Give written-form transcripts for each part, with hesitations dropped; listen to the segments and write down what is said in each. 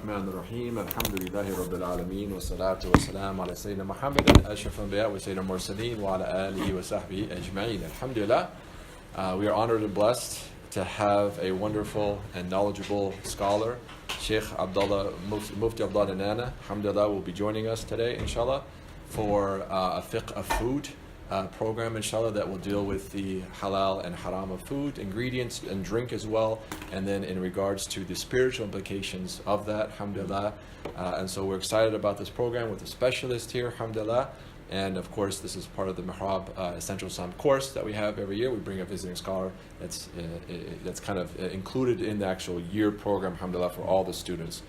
الرحمن الرحيم الحمد لله رب العالمين والصلاة والسلام على سيدنا محمد أشرف الأنبياء وسيد المرسلين وعلى آله وصحبه أجمعين. Alhamdulillah, we are honored and blessed to have a wonderful and knowledgeable scholar, Sheikh Mufti Abdullah Nana, alhamdulillah, will be joining us today, inshallah, for a fiqh of food program, inshallah, that will deal with the halal and haram of food, ingredients and drink as well, and then in regards to the spiritual implications of that, alhamdulillah. And so we're excited about this program with a specialist here, alhamdulillah. And of course, this is part of the Mihraab Essential Islam course that we have every year. We bring a visiting scholar that's kind of included in the actual year program, alhamdulillah, for all the students.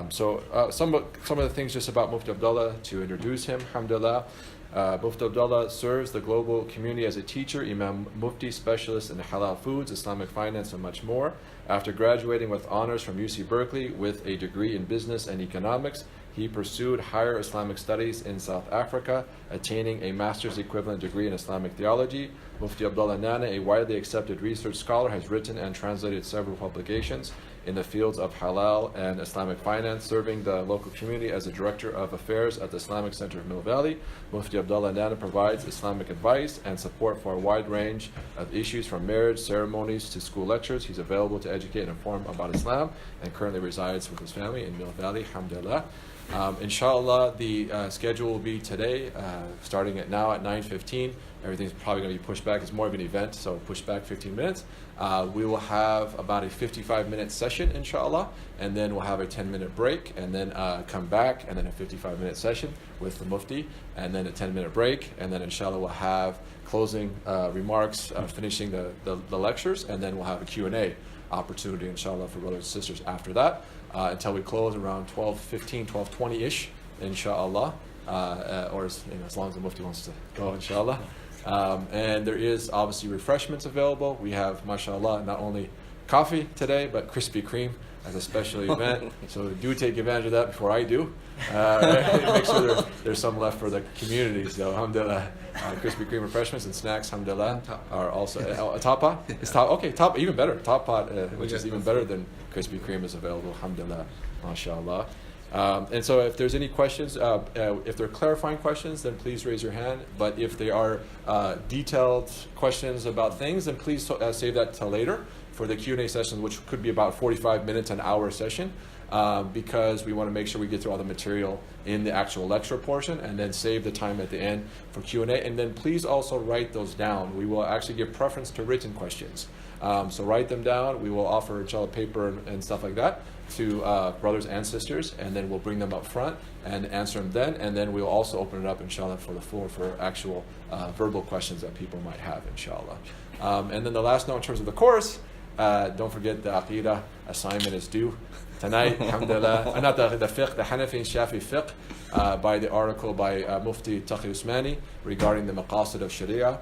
So some of the things just about Mufti Abdullah to introduce him, alhamdulillah. Mufti Abdullah serves the global community as a teacher, Imam Mufti, specialist in halal foods, Islamic finance, and much more. After graduating with honors from UC Berkeley with a degree in business and economics, he pursued higher Islamic studies in South Africa, attaining a master's equivalent degree in Islamic theology. Mufti Abdullah Nana, a widely accepted research scholar, has written and translated several publications in the fields of halal and Islamic finance, serving the local community as the Director of Affairs at the Islamic Center of Mill Valley. Mufti Abdullah Nana provides Islamic advice and support for a wide range of issues from marriage ceremonies to school lectures. He's available to educate and inform about Islam and currently resides with his family in Mill Valley, alhamdulillah. Inshallah, the schedule will be today, starting at now at 9:15. Everything's probably going to be pushed back. It's more of an event, so push back 15 minutes. We will have about a 55-minute session, inshallah, and then we'll have a 10-minute break, and then come back, and then a 55-minute session with the Mufti, and then a 10-minute break, and then inshallah we'll have closing remarks, finishing the lectures, and then we'll have a Q&A opportunity, inshallah, for brothers and sisters after that, until we close around 12:15, 12:20-ish, inshallah, or as long as the Mufti wants to go, inshallah. And there is obviously refreshments available. We have, mashallah, not only coffee today, but Krispy Kreme as a special event. So do take advantage of that before I do. Make sure there's some left for the community. So alhamdulillah, Krispy Kreme refreshments and snacks, alhamdulillah, are also a top pot. It's top. Okay, top even better. Top pot, which is even better than Krispy Kreme, is available. Alhamdulillah, mashallah. And so if there's any questions, if they're clarifying questions, then please raise your hand. But if they are detailed questions about things, then please save that till later for the Q&A session, which could be about 45 minutes, an hour session, because we want to make sure we get through all the material in the actual lecture portion, and then save the time at the end for Q&A. And then please also write those down. We will actually give preference to written questions. So write them down. We will offer inshallah paper and stuff like that to brothers and sisters, and then we'll bring them up front and answer them then, and then we'll also open it up inshallah for the floor for actual verbal questions that people might have, inshallah. And then the last note in terms of the course, don't forget the Aqidah assignment is due tonight, alhamdulillah. Not the fiqh, the Hanafi and Shafi fiqh, by the article by Mufti Taqi Usmani regarding the maqasid of Sharia.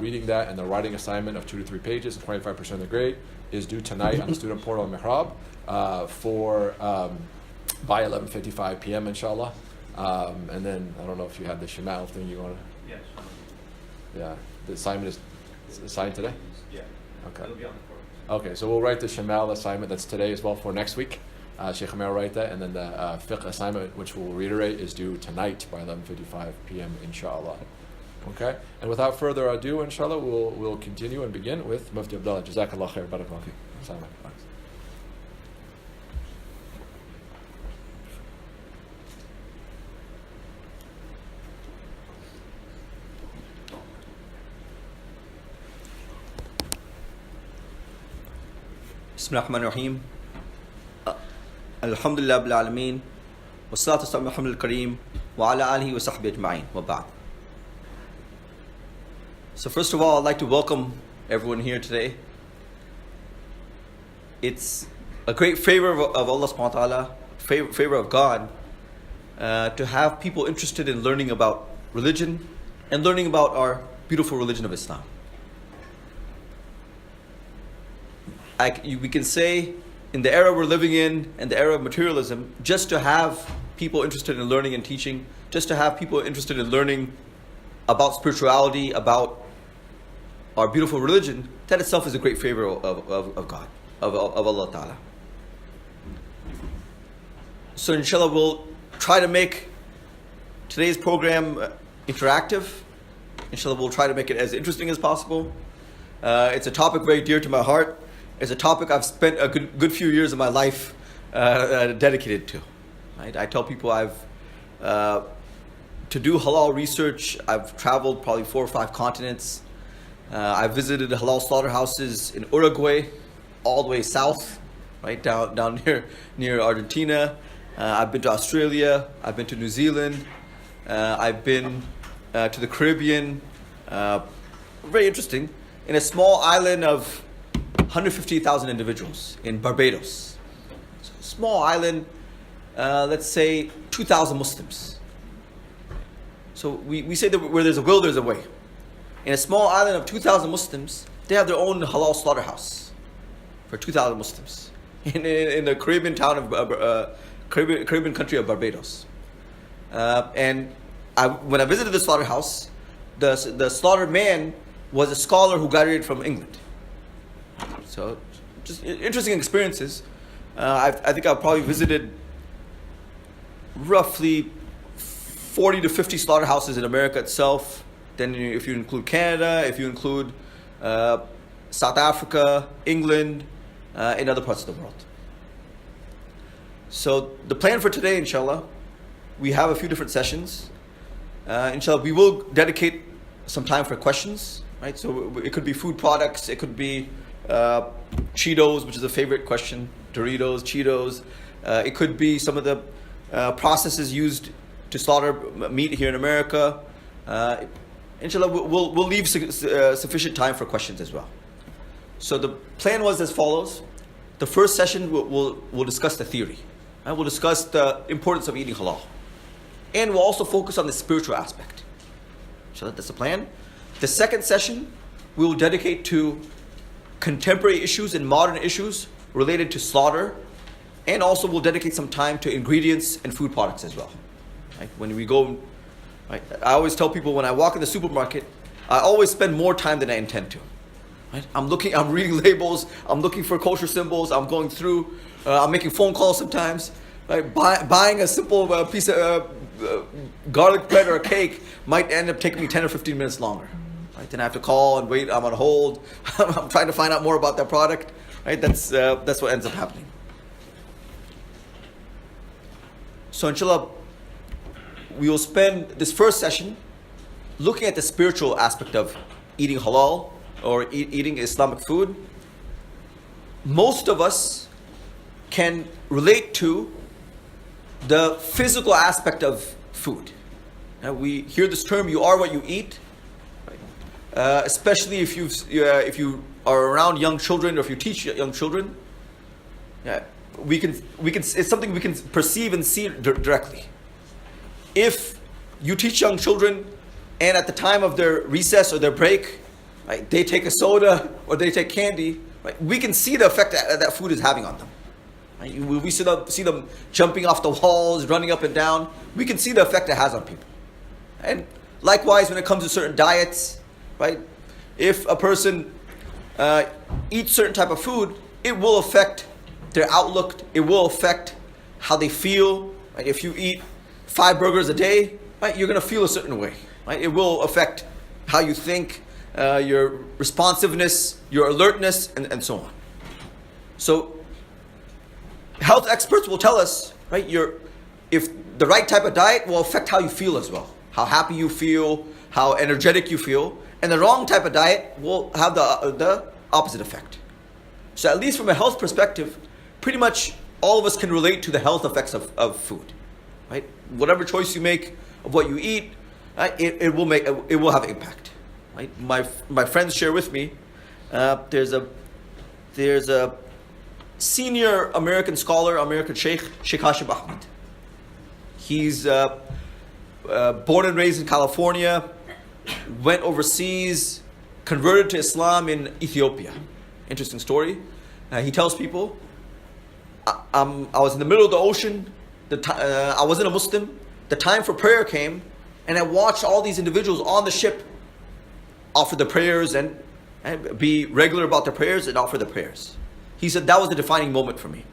Reading that and the writing assignment of 2 to 3 pages, 25% of the grade, is due tonight on the student portal Mihraab by 11:55 p.m. inshallah. And then I don't know if you had the Shamal thing you want to. Yes. Yeah, the assignment is assigned today. Yeah. Okay. It'll be on the forum. Okay, so we'll write the Shamal assignment that's today as well for next week. Sheikh Amir will write that, and then the fiqh assignment, which we'll reiterate, is due tonight by 11:55 p.m. inshallah. Okay, and without further ado, inshallah, we'll continue and begin with Mufti Abdullah. Jazakallah khair, barakallah fi. Assalamu alaikum. Bismillahirrahmanirrahim. Alhamdulillah bil alameen. Wassalatu wassalamu ala Muhammadil Kareem wa ala alihi wa sahbihi ajma'in. Wa ba'd. So first of all, I'd like to welcome everyone here today. It's a great favor of Allah subhanahu wa ta'ala, favor of God, to have people interested in learning about religion and learning about our beautiful religion of Islam. We can say in the era we're living in, and the era of materialism, just to have people interested in learning and teaching, just to have people interested in learning about spirituality, about our beautiful religion, that itself is a great favor of God, of Allah Ta'ala. So inshallah, we'll try to make today's program interactive. Inshallah, we'll try to make it as interesting as possible. It's a topic very dear to my heart. It's a topic I've spent a good few years of my life dedicated to. Right? I tell people to do halal research, I've traveled probably 4 or 5 continents. I've visited halal slaughterhouses in Uruguay, all the way south, right down near Argentina. I've been to Australia. I've been to New Zealand. I've been to the Caribbean. Very interesting. In a small island of 150,000 individuals in Barbados. So a small island, let's say 2,000 Muslims. So we say that where there's a will, there's a way. In a small island of 2,000 Muslims, they have their own halal slaughterhouse for 2,000 Muslims in the Caribbean town of Caribbean country of Barbados. And when I visited the slaughterhouse, the slaughtered man was a scholar who graduated from England. So just interesting experiences. I think I've probably visited roughly 40 to 50 slaughterhouses in America itself. Then if you include Canada, if you include South Africa, England, and other parts of the world. So the plan for today, inshallah, we have a few different sessions. Inshallah, we will dedicate some time for questions. Right? So it could be food products, it could be Cheetos, which is a favorite question, Doritos, Cheetos. It could be some of the processes used to slaughter meat here in America. Inshallah, we'll leave sufficient time for questions as well. So the plan was as follows. The first session, we'll discuss the theory. Right? We'll discuss the importance of eating halal. And we'll also focus on the spiritual aspect. Inshallah, that's the plan. The second session, we will dedicate to contemporary issues and modern issues related to slaughter. And also we'll dedicate some time to ingredients and food products as well. Right? When we go, right? I always tell people when I walk in the supermarket, I always spend more time than I intend to. Right? I'm reading labels, I'm looking for kosher symbols, I'm going through, I'm making phone calls sometimes. Right? Buying a simple piece of garlic bread or a cake might end up taking me 10 or 15 minutes longer. Right? Then I have to call and wait, I'm on hold, I'm trying to find out more about that product. Right? That's what ends up happening. So inshallah, we will spend this first session looking at the spiritual aspect of eating halal or eating Islamic food. Most of us can relate to the physical aspect of food. Now, we hear this term, you are what you eat. Right? Especially if you are around young children or if you teach young children. It's something we can perceive and see directly. If you teach young children and at the time of their recess or their break, right, they take a soda or they take candy, right, we can see the effect that food is having on them. Right? We see them jumping off the walls, running up and down. We can see the effect it has on people. And likewise, when it comes to certain diets, right, if a person eats certain type of food, it will affect their outlook. It will affect how they feel. Right? If you eat 5 burgers a day, right, you're going to feel a certain way. Right? It will affect how you think, your responsiveness, your alertness, and so on. So, health experts will tell us, right, if the right type of diet will affect how you feel as well, how happy you feel, how energetic you feel, and the wrong type of diet will have the opposite effect. So, at least from a health perspective, pretty much all of us can relate to the health effects of food. Right? Whatever choice you make of what you eat, it will have impact. Right? My friends share with me. There's a senior American scholar, American Sheikh Hashim Ahmed. He's born and raised in California, went overseas, converted to Islam in Ethiopia. Interesting story. He tells people, I was in the middle of the ocean. I wasn't a Muslim. The time for prayer came, and I watched all these individuals on the ship offer the prayers and be regular about their prayers and offer the prayers. He said that was the defining moment for me.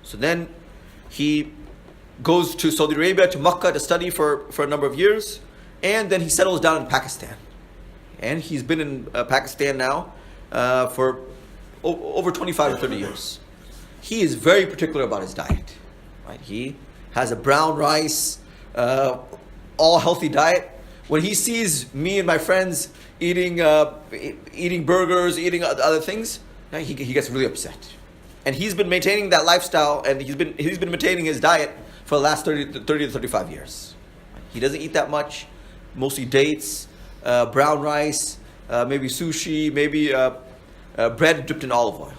So then he goes to Saudi Arabia, to Makkah to study for a number of years, and then he settles down in Pakistan. And he's been in Pakistan now for over 25 or 30 years. He is very particular about his diet. Right? He has a brown rice, all healthy diet. When he sees me and my friends eating burgers, eating other things, he gets really upset. And he's been maintaining that lifestyle, and he's been maintaining his diet for the last 30 to 35 years. He doesn't eat that much, mostly dates, brown rice, maybe sushi, maybe bread dipped in olive oil.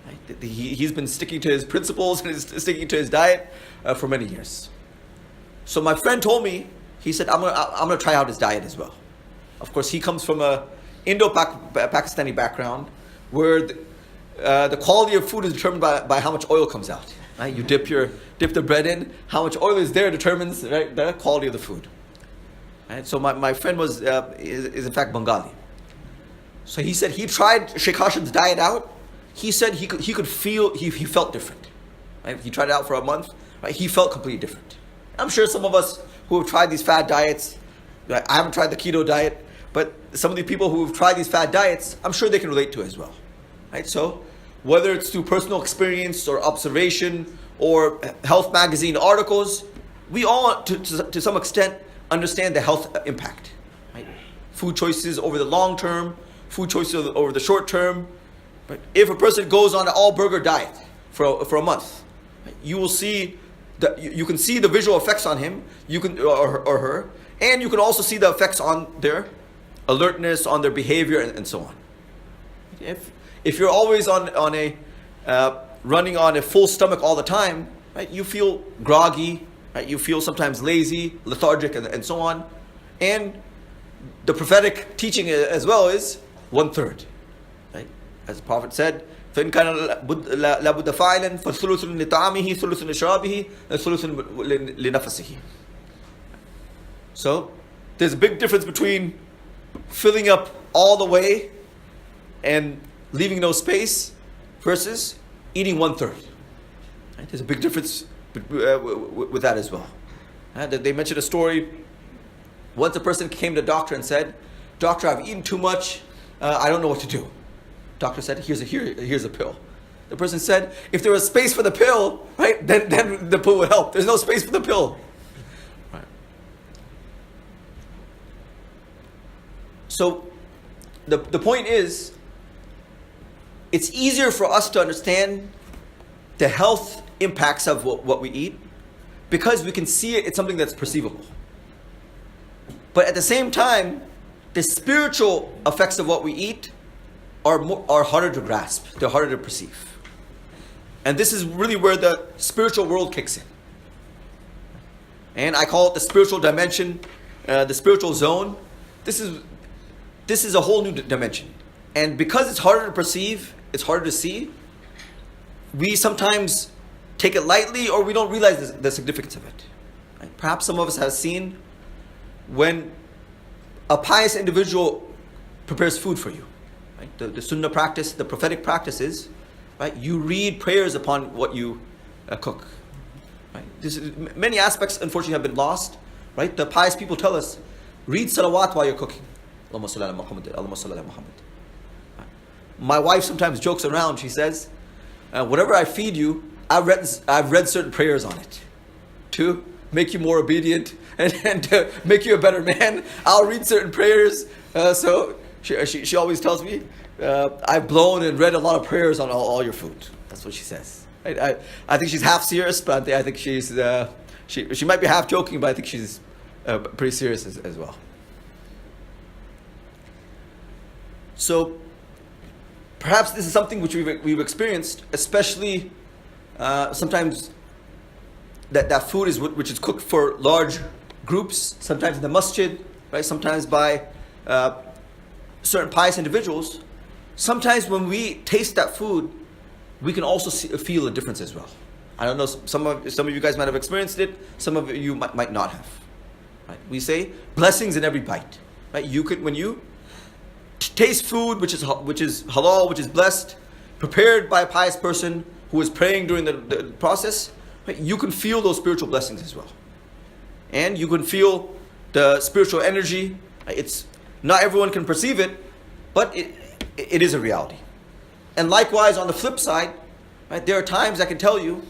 Right? He's been sticking to his principles and sticking to his diet for many years. So my friend told me, he said, I'm gonna try out his diet as well. Of course, he comes from a Indo-Pakistani background where the quality of food is determined by how much oil comes out. Right? You dip the bread in, how much oil is there determines, right, the quality of the food. Right? So my friend is in fact Bengali. So he said he tried Sheikh Hashim's diet out. He said he could feel, he felt different. Right? He tried it out for a month. Right? He felt completely different. I'm sure some of us who have tried these fad diets, I haven't tried the keto diet, but some of the people who have tried these fad diets, I'm sure they can relate to it as well. Right? So whether it's through personal experience or observation or health magazine articles, we all, to some extent, understand the health impact. Right? Food choices over the long term, food choices over the short term. Right? If a person goes on an all burger diet for a month, right, you will see you can see the visual effects on him, or her, and you can also see the effects on their alertness, on their behavior, and so on. If you're always on a running on a full stomach all the time, right, you feel groggy, right, you feel sometimes lazy, lethargic, and so on. And the prophetic teaching as well is 1/3. Right? As the Prophet said, فإن كان لابد فاعلا فثلث لطعامه ثلث لشرابه ثلث لنفسه. So there's a big difference between filling up all the way and leaving no space versus eating 1/3. Right? There's a big difference with that as well. They mentioned a story. Once a person came to the doctor and said, "Doctor, I've eaten too much. I don't know what to do." Doctor said, here's a pill. The person said, if there was space for the pill, right, then the pill would help. There's no space for the pill. Right. So the point is, it's easier for us to understand the health impacts of what we eat because we can see it's something that's perceivable. But at the same time, the spiritual effects of what we eat are harder to grasp. They're harder to perceive. And this is really where the spiritual world kicks in. And I call it the spiritual dimension, the spiritual zone. This is a whole new dimension. And because it's harder to perceive, it's harder to see, we sometimes take it lightly or we don't realize the significance of it. Right? Perhaps some of us have seen when a pious individual prepares food for you. Right? The sunnah practice, the prophetic practice is, right, you read prayers upon what you cook. Right? Many aspects, unfortunately, have been lost. Right? The pious people tell us, read salawat while you're cooking. Allahumma salli ala Muhammad, Allahumma salli ala Muhammad. My wife sometimes jokes around. She says, whatever I feed you, I've read certain prayers on it to make you more obedient and to make you a better man. I'll read certain prayers. So she always tells me, I've blown and read a lot of prayers on all your food. That's what she says. Right? I think she's half serious, but I think she might be half joking, but I think she's pretty serious as well. So perhaps this is something which we've experienced, especially sometimes that food which is cooked for large groups, sometimes in the masjid, right? Sometimes by certain pious individuals. Sometimes when we taste that food, we can also feel a difference as well. I don't know, some of you guys might have experienced it, some of you might not have. Right? We say blessings in every bite. Right? When you taste food which is halal, which is blessed, prepared by a pious person who is praying during the process, right, you can feel those spiritual blessings as well. And you can feel the spiritual energy. It's not everyone can perceive it, but it is a reality. And likewise, on the flip side, right, there are times I can tell you,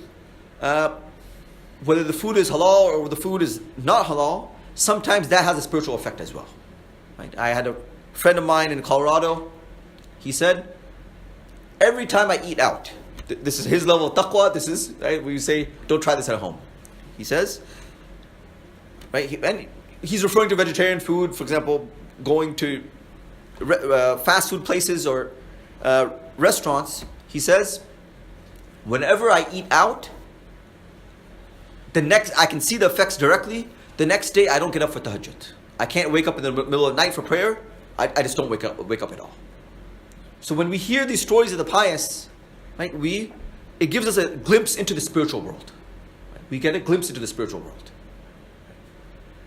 whether the food is halal or the food is not halal, sometimes that has a spiritual effect as well. Right? I had a friend of mine in Colorado. He said, every time I eat out, this is his level of taqwa, this is, right, we say, don't try this at home. He says, right, and he's referring to vegetarian food, for example, going to fast food places or restaurants. He says, whenever I eat out, I can see the effects directly. The next day, I don't get up for tahajjud. I can't wake up in the middle of the night for prayer. I just don't wake up at all. So when we hear these stories of the pious, right, it gives us a glimpse into the spiritual world. Right? We get a glimpse into the spiritual world.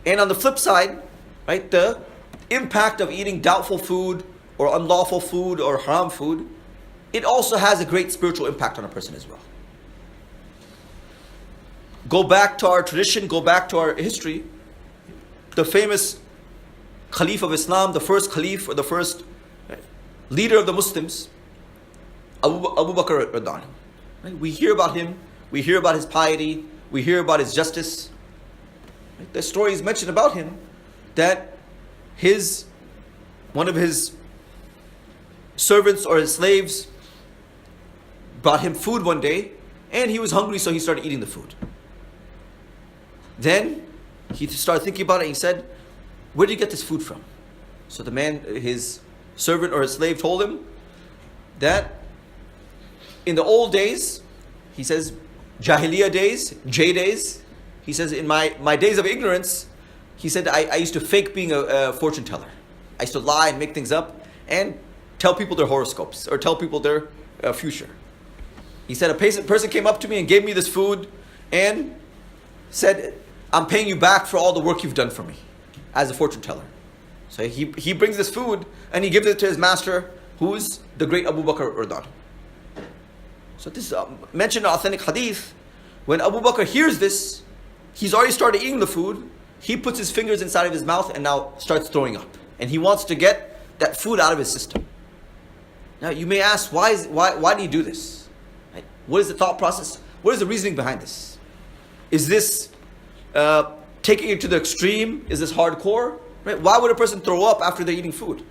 And on the flip side, right, the impact of eating doubtful food or unlawful food or haram food, it also has a great spiritual impact on a person as well. Go back to our tradition, go back to our history. The famous Caliph of Islam, the first Caliph or the first leader of the Muslims, Abu Bakr radhiyallahu anhu. Right? We hear about him, we hear about his piety, we hear about his justice. Right? The story is mentioned about him that one of his servants or his slaves brought him food one day, and he was hungry, so he started eating the food. Then he started thinking about it, and he said, where did you get this food from? So the man, his servant or his slave, told him that in the old days, he says, Jahiliyyah days, J days, he says, in my days of ignorance, he said, I used to fake being a fortune teller. I used to lie and make things up and tell people their horoscopes or tell people their future. He said, a person came up to me and gave me this food and said, I'm paying you back for all the work you've done for me as a fortune teller. So he brings this food and he gives it to his master, who's the great Abu Bakr radhiyallahu anhu. So this is mentioned in authentic hadith. When Abu Bakr hears this, he's already started eating the food. He puts his fingers inside of his mouth and now starts throwing up. And he wants to get that food out of his system. Now you may ask, why do you do this? Right? What is the thought process? What is the reasoning behind this? Is this taking it to the extreme? Is this hardcore? Right? Why would a person throw up after they're eating food?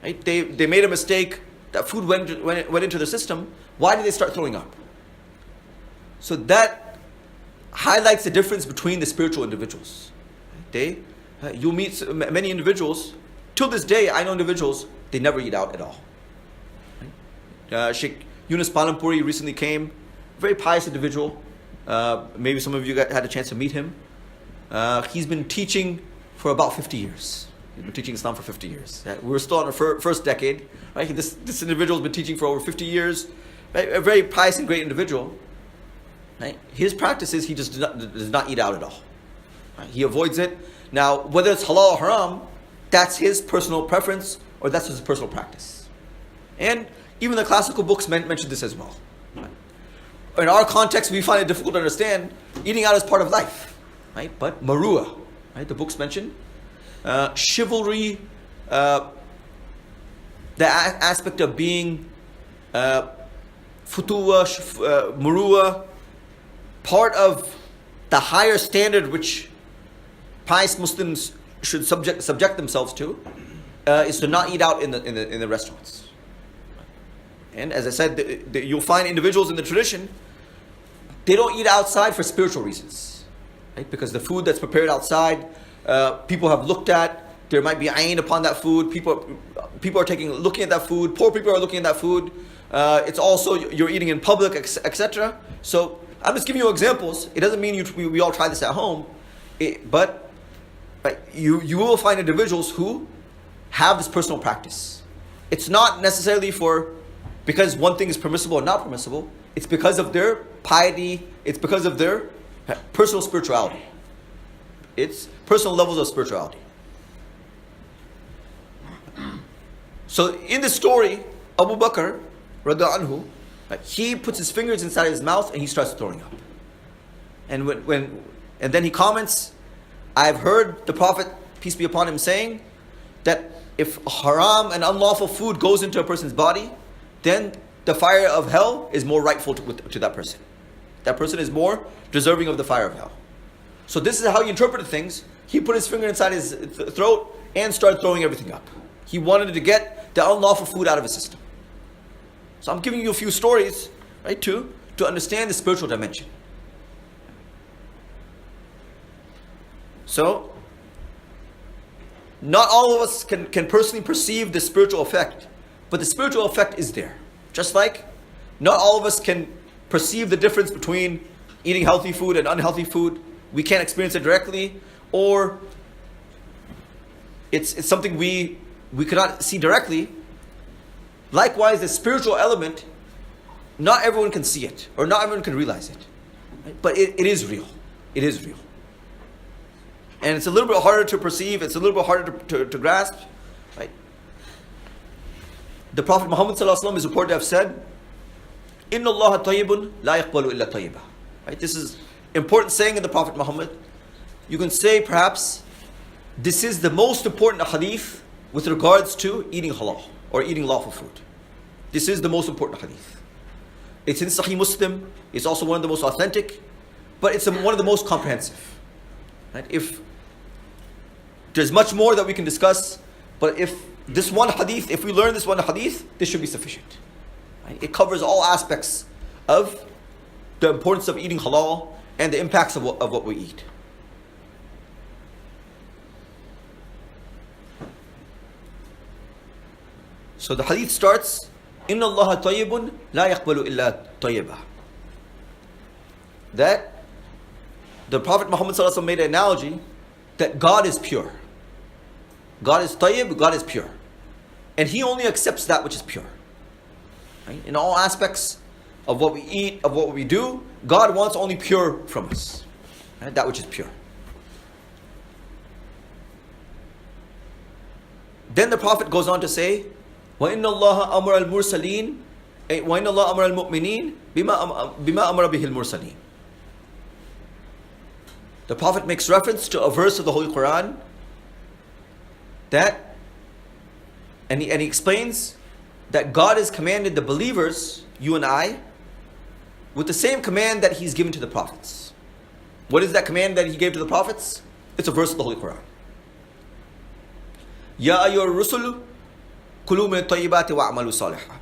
Right? They made a mistake. That food went into their system. Why did they start throwing up? So that highlights the difference between the spiritual individuals. You'll meet many individuals. Till this day, I know individuals, they never eat out at all. Sheikh Yunus Palampuri recently came. Very pious individual. Maybe some of you had a chance to meet him. He's been teaching for about 50 years. He's been teaching Islam for 50 years. We're still in our first decade. Right? This individual has been teaching for over 50 years. Right? A very pious and great individual. Right? His practice is he just does not eat out at all. Right? He avoids it. Now, whether it's halal or haram, that's his personal preference or that's his personal practice. And even the classical books mention this as well. Right? In our context, we find it difficult to understand. Eating out is part of life. Right? But maruah, right? The books mention chivalry, the aspect of being futuwa, muruah, part of the higher standard which pious Muslims should subject themselves to is to not eat out in the restaurants. And as I said, you'll find individuals in the tradition, they don't eat outside for spiritual reasons, right? Because the food that's prepared outside, people have looked at. There might be ayn upon that food. People are looking at that food. Poor people are looking at that food. It's also you're eating in public, etc. So I'm just giving you examples. It doesn't mean we all try this at home, but right, you will find individuals who have this personal practice. It's not necessarily because one thing is permissible or not permissible. It's because of their piety. It's because of their personal spirituality. It's personal levels of spirituality. So in the story, Abu Bakr radhiyallahu anhu, he puts his fingers inside his mouth and he starts throwing up. And and then he comments, I've heard the Prophet, peace be upon him, saying that if haram and unlawful food goes into a person's body, then the fire of hell is more rightful to that person. That person is more deserving of the fire of hell. So this is how he interpreted things. He put his finger inside his throat and started throwing everything up. He wanted to get the unlawful food out of his system. So I'm giving you a few stories, right, to understand the spiritual dimension. So, not all of us can personally perceive the spiritual effect, but the spiritual effect is there. Just like not all of us can perceive the difference between eating healthy food and unhealthy food. We can't experience it directly, or it's something we cannot see directly. Likewise, the spiritual element, not everyone can see it, or not everyone can realize it. Right? But it is real. It is real. And it's a little bit harder to perceive, it's a little bit harder to grasp. Right? The Prophet Muhammad ﷺ is reported to have said, Inna Allah tayyibun la yaqbalu illa tayyiba. Right? This is important saying in the Prophet Muhammad. You can say perhaps this is the most important hadith with regards to eating halal or eating lawful food. This is the most important hadith. It's in Sahih Muslim. It's also one of the most authentic, but it's one of the most comprehensive. Right? If there's much more that we can discuss, but if this one hadith, if we learn this one hadith, this should be sufficient. Right? It covers all aspects of the importance of eating halal and the impacts of what we eat. So the hadith starts, Inna Allah tayyibun la yaqbalu illa tayyiba. That the Prophet Muhammad ﷺ made an analogy that God is pure. God is tayyib, God is pure. And He only accepts that which is pure. Right? In all aspects of what we eat, of what we do, God wants only pure from us. Right? That which is pure. Then the Prophet goes on to say, وَإِنَّ اللَّهَ أَمَرَ الْمُرْسَلِينَ وَإِنَّ اللَّهَ أَمَرَ الْمُؤْمِنِينَ بِمَا أَمَرَ بِهِ الْمُرْسَلِينَ. The Prophet makes reference to a verse of the Holy Quran that, and he explains that God has commanded the believers, you and I, with the same command that He's given to the prophets. What is that command that He gave to the prophets? It's a verse of the Holy Quran. Ya ayyuhar rusulu kulu min at-tayyibati wa'malu salihah.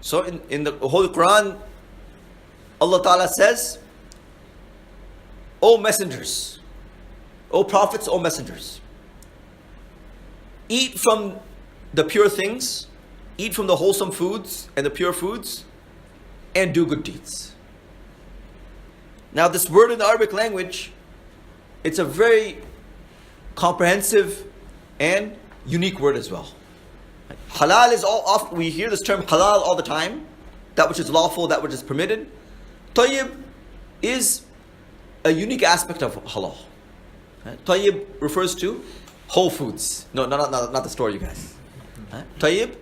So in the Holy Quran, Allah Ta'ala says, O messengers, O prophets, O messengers, eat from the pure things, eat from the wholesome foods and the pure foods, and do good deeds. Now this word in the Arabic language, it's a very comprehensive and unique word as well. Halal is often, we hear this term halal all the time, that which is lawful, that which is permitted. Tayyib is a unique aspect of halal. Tayyib refers to whole foods. No, not the store, you guys. Tayyib,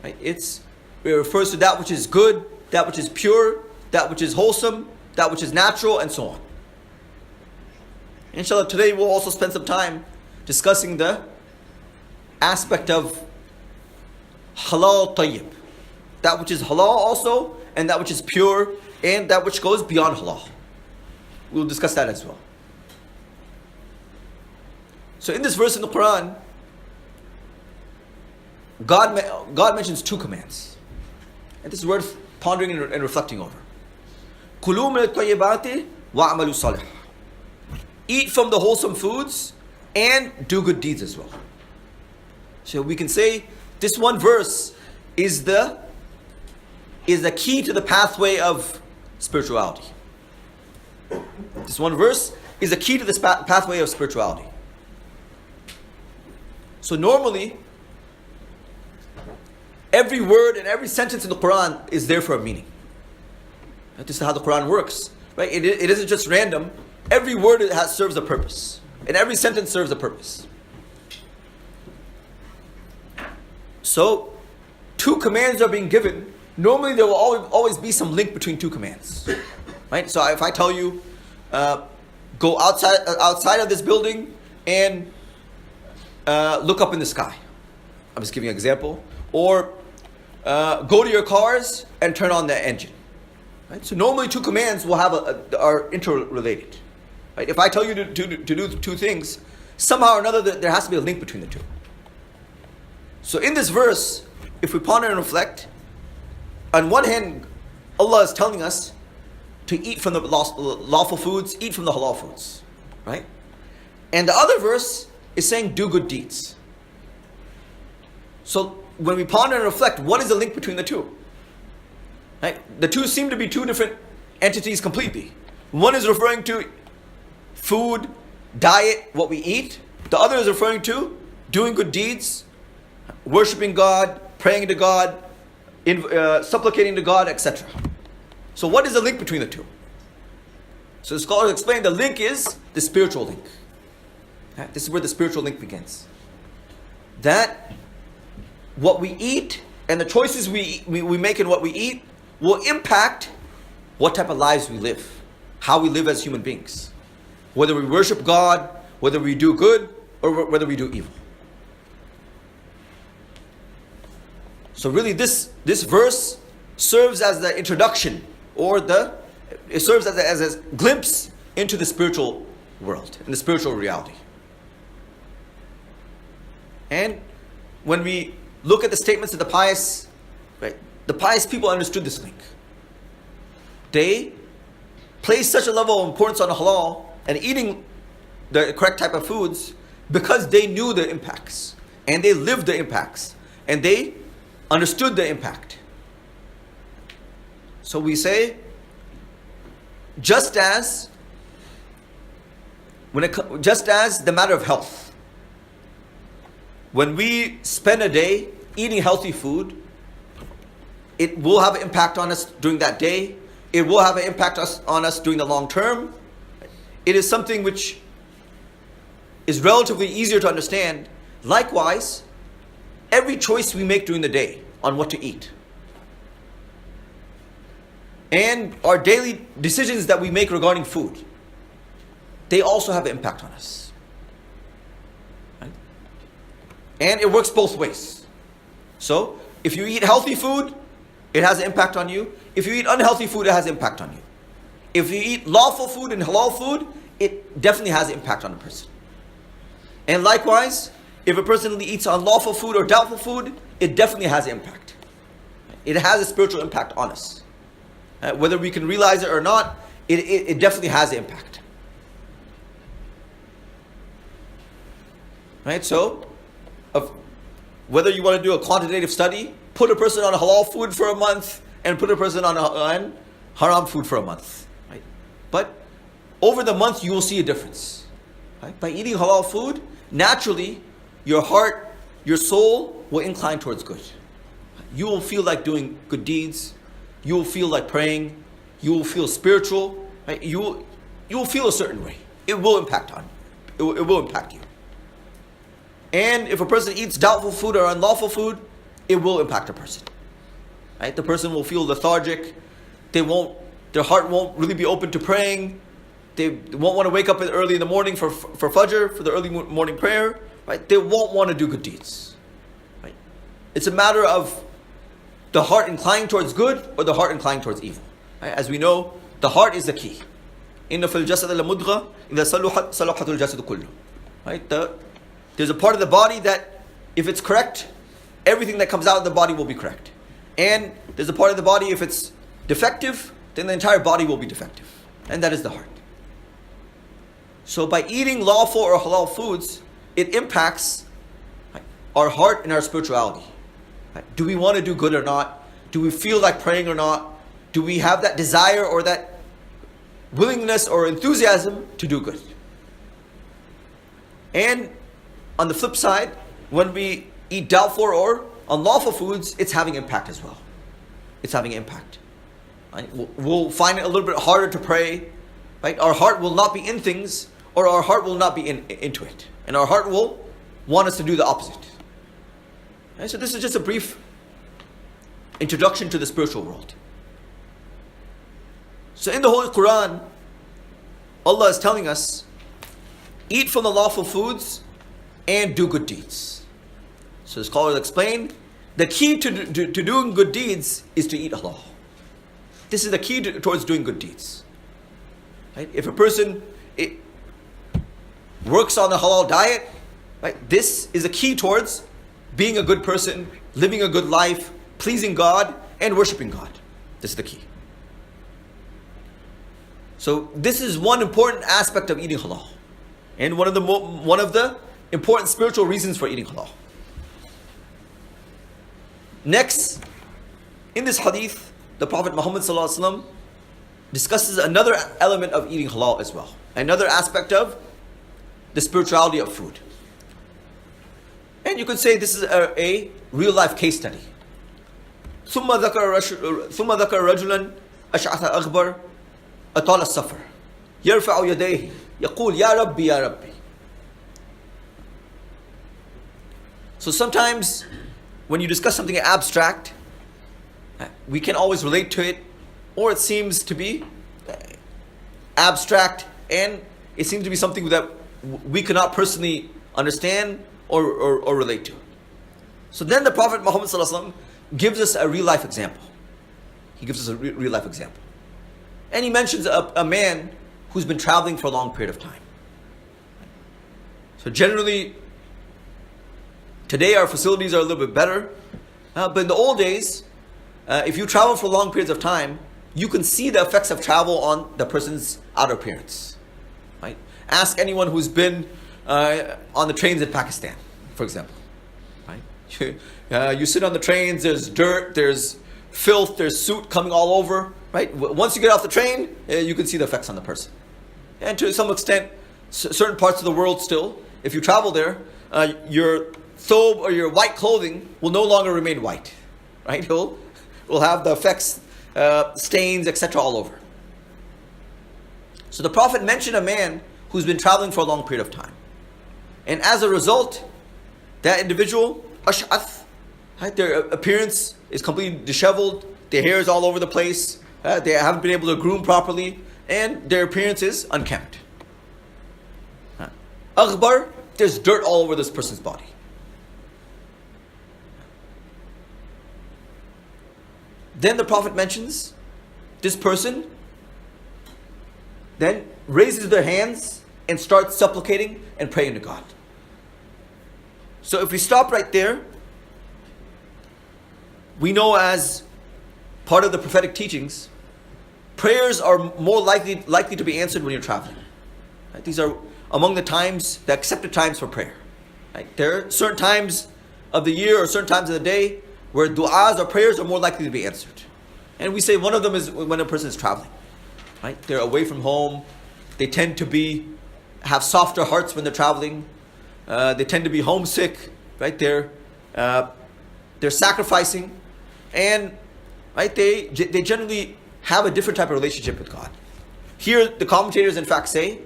right? It refers to that which is good, that which is pure, that which is wholesome, that which is natural, and so on. Inshallah, today we'll also spend some time discussing the aspect of halal tayyib. That which is halal also, and that which is pure, and that which goes beyond halal. We'll discuss that as well. So in this verse in the Quran, God mentions two commands. And this is worth pondering and reflecting over. Kulu min at-tayyibati wa'malu salih. Eat from the wholesome foods and do good deeds as well. So we can say this one verse is the key to the pathway of spirituality. This one verse is the key to this pathway of spirituality. So normally, every word and every sentence in the Quran is there for a meaning. This is how the Quran works, right? It isn't just random. Every word serves a purpose, and every sentence serves a purpose. So, two commands are being given. Normally, there will always be some link between two commands. Right? So if I tell you, go outside of this building and look up in the sky. I'm just giving an example. Or go to your cars and turn on the engine. Right? So normally two commands will are interrelated. Right? If I tell you to do two things, somehow or another there has to be a link between the two. So in this verse, if we ponder and reflect, on one hand, Allah is telling us to eat from the lawful foods, eat from the halal foods. Right? And the other verse is saying do good deeds. So when we ponder and reflect, what is the link between the two? Right? The two seem to be two different entities completely. One is referring to food, diet, what we eat. The other is referring to doing good deeds, worshiping God, praying to God, supplicating to God, etc. So what is the link between the two? So the scholars explain the link is the spiritual link. Right? This is where the spiritual link begins. That what we eat and the choices we make in what we eat will impact what type of lives we live, how we live as human beings. Whether we worship God, whether we do good, or whether we do evil. So really this verse serves as the introduction, or it serves as a glimpse into the spiritual world, and the spiritual reality. And when we look at the statements of the pious, right, the pious people understood this link. They placed such a level of importance on halal and eating the correct type of foods because they knew the impacts, and they lived the impacts, and they understood the impact. So we say, just as the matter of health, when we spend a day eating healthy food, it will have an impact on us during that day. It will have an impact on us during the long term. It is something which is relatively easier to understand. Likewise, every choice we make during the day on what to eat, and our daily decisions that we make regarding food, they also have an impact on us. Right? And it works both ways. So, if you eat healthy food, it has an impact on you. If you eat unhealthy food, it has an impact on you. If you eat lawful food and halal food, it definitely has an impact on a person. And likewise, if a person eats unlawful food or doubtful food, it definitely has an impact. It has a spiritual impact on us. Whether we can realize it or not, it definitely has an impact. Right? So, whether you want to do a quantitative study, put a person on halal food for a month and put a person on haram food for a month. Right? But over the month, you will see a difference. Right? By eating halal food, naturally, your heart, your soul will incline towards good. You will feel like doing good deeds. You will feel like praying. You will feel spiritual. Right? You will feel a certain way. It will impact on you. It will impact you. And if a person eats doubtful food or unlawful food, it will impact a person. Right? The person will feel lethargic. Their heart won't really be open to praying. They won't want to wake up early in the morning for Fajr, for the early morning prayer. Right? They won't want to do good deeds. Right? It's a matter of the heart inclining towards good or the heart inclining towards evil. Right? As we know, the heart is the key. Inna fil jasad la mudgha, idha saluhat salahatul jasad kullu. Right? There's a part of the body that, if it's correct, everything that comes out of the body will be correct. And there's a part of the body, if it's defective, then the entire body will be defective. And that is the heart. So by eating lawful or halal foods, it impacts our heart and our spirituality. Do we want to do good or not? Do we feel like praying or not? Do we have that desire or that willingness or enthusiasm to do good? And on the flip side, when we eat doubtful or unlawful foods, it's having impact as well. It's having impact. Right? We'll find it a little bit harder to pray. Right? Our heart will not be in things, or our heart will not be into it. And our heart will want us to do the opposite. Right? So this is just a brief introduction to the spiritual world. So in the Holy Quran, Allah is telling us, eat from the lawful foods and do good deeds. So the scholars explain, the key to doing good deeds is to eat halal. This is the key towards doing good deeds. Right? If a person works on a halal diet, right, this is a key towards being a good person, living a good life, pleasing God, and worshiping God. This is the key. So this is one important aspect of eating halal, and one of the important spiritual reasons for eating halal. Next, in this hadith, the Prophet Muhammad ﷺ discusses another element of eating halal as well, another aspect of the spirituality of food. And you could say this is a real life case study. ثم ذكر رجلا أشعث أغبر أطال السفر يرفع يديه يقول يا ربي يا ربي. So sometimes when you discuss something abstract, we can always relate to it, or it seems to be abstract and it seems to be something that we cannot personally understand or relate to. So then the Prophet Muhammad ﷺ gives us a real life example. He gives us a real life example. And he mentions a man who's been traveling for a long period of time. So generally, today our facilities are a little bit better, but in the old days, if you travel for long periods of time, you can see the effects of travel on the person's outer appearance. Right? Ask anyone who's been on the trains in Pakistan, for example. Right? You sit on the trains, there's dirt, there's filth, there's soot coming all over. Right? Once you get off the train, you can see the effects on the person. And to some extent, certain parts of the world still, if you travel there, your thobe or your white clothing will no longer remain white. Right? Will have the effects, stains, etc. all over. So the Prophet mentioned a man who's been traveling for a long period of time. And as a result, that individual, ash'ath, right, their appearance is completely disheveled, their hair is all over the place, they haven't been able to groom properly, and their appearance is unkempt. Aghbar, there's dirt all over this person's body. Then the Prophet mentions this person then raises their hands and starts supplicating and praying to God. So if we stop right there, we know as part of the prophetic teachings, prayers are more likely to be answered when you're traveling. Right? These are among the accepted times for prayer. Right? There are certain times of the year or certain times of the day where du'as or prayers are more likely to be answered. And we say one of them is when a person is traveling. Right? They're away from home. They tend to have softer hearts when they're traveling. They tend to be homesick. Right? They're sacrificing, and right, they generally have a different type of relationship with God. Here, the commentators in fact say,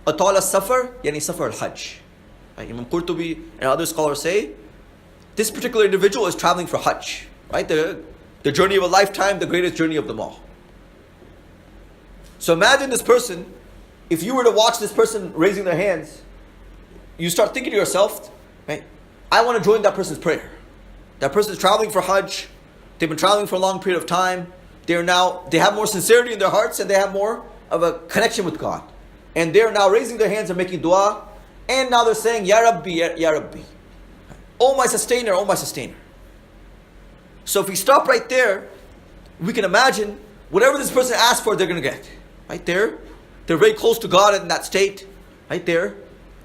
"Atal as-safar, yani safar al-hajj." Imam Qurtubi and other scholars say, this particular individual is traveling for Hajj, right? The journey of a lifetime, the greatest journey of them all. So imagine this person, if you were to watch this person raising their hands, you start thinking to yourself, right? I want to join that person's prayer. That person is traveling for Hajj. They've been traveling for a long period of time. They have more sincerity in their hearts, and they have more of a connection with God. And they're now raising their hands and making dua. And now they're saying, Ya Rabbi, Ya Rabbi. Oh my sustainer, oh my sustainer. So if we stop right there, we can imagine whatever this person asks for, they're going to get. Right there. They're very close to God in that state. Right there.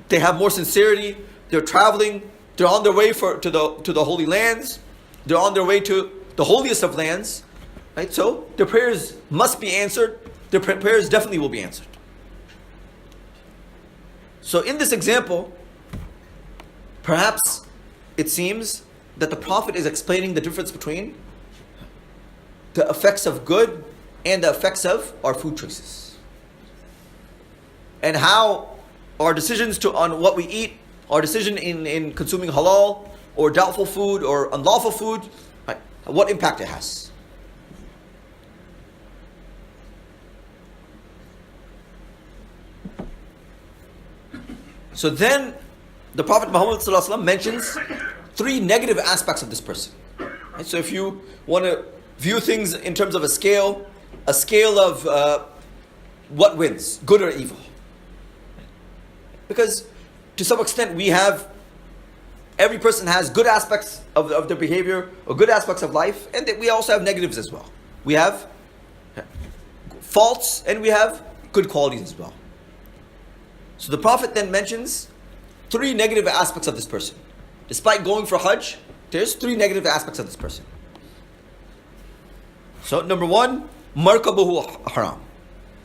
They have more sincerity. They're traveling. They're on their way to the holy lands. They're on their way to the holiest of lands. Right? So their prayers must be answered. Their prayers definitely will be answered. So in this example, perhaps it seems that the Prophet is explaining the difference between the effects of good and the effects of our food choices. And how our decisions on what we eat, our decision in consuming halal or doubtful food or unlawful food, right, what impact it has. So then the Prophet Muhammad ﷺ mentions three negative aspects of this person. Right? So if you want to view things in terms of a scale of what wins, good or evil. Because to some extent every person has good aspects of their behavior or good aspects of life, and we also have negatives as well. We have faults and we have good qualities as well. So the Prophet then mentions three negative aspects of this person. Despite going for Hajj, there's three negative aspects of this person. So number one, markabuhu haram.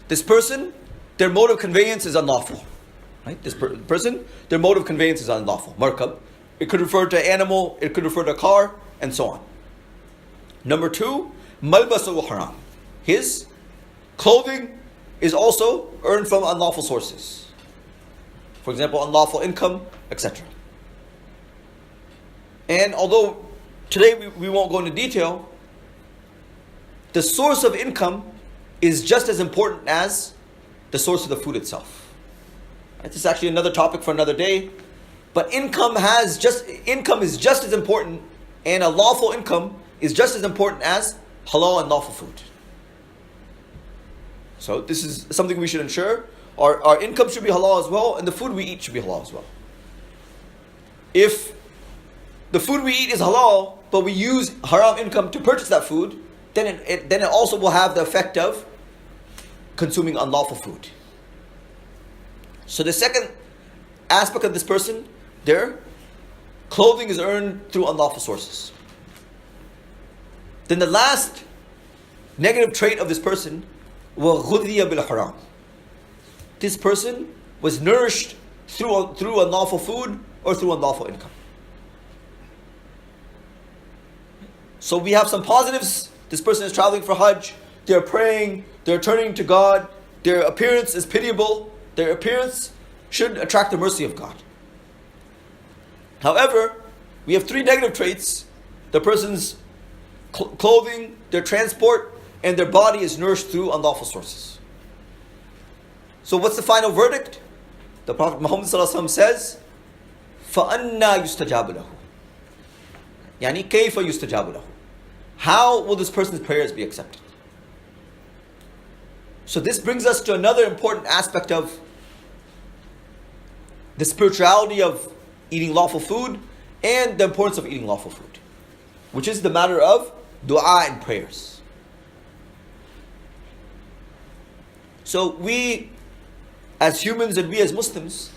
This person, their mode of conveyance is unlawful. Right? This person, their mode of conveyance is unlawful. Markab. It could refer to an animal, it could refer to a car, and so on. Number two, malbasuhu haram. His clothing is also earned from unlawful sources. For example, unlawful income, etc. And although today we won't go into detail, the source of income is just as important as the source of the food itself. This is actually another topic for another day. But income is just as important, and a lawful income is just as important as halal and lawful food. So this is something we should ensure. Our income should be halal as well, and the food we eat should be halal as well. If the food we eat is halal, but we use haram income to purchase that food, then it also will have the effect of consuming unlawful food. So the second aspect of this person, their clothing is earned through unlawful sources. Then the last negative trait of this person, وَغُذِّيَ بِالْحَرَامِ. This person was nourished through unlawful food or through unlawful income. So we have some positives. This person is traveling for Hajj, they're praying, they're turning to God, their appearance is pitiable, their appearance should attract the mercy of God. However, we have three negative traits. The person's clothing, their transport, and their body is nourished through unlawful sources. So what's the final verdict? The Prophet Muhammad says, فَأَنَّا يُسْتَجَابُ لَهُ يعني كيف يُسْتَجَابُ لَهُ. How will this person's prayers be accepted? So this brings us to another important aspect of the spirituality of eating lawful food and the importance of eating lawful food, which is the matter of dua and prayers. So we as humans and we as Muslims,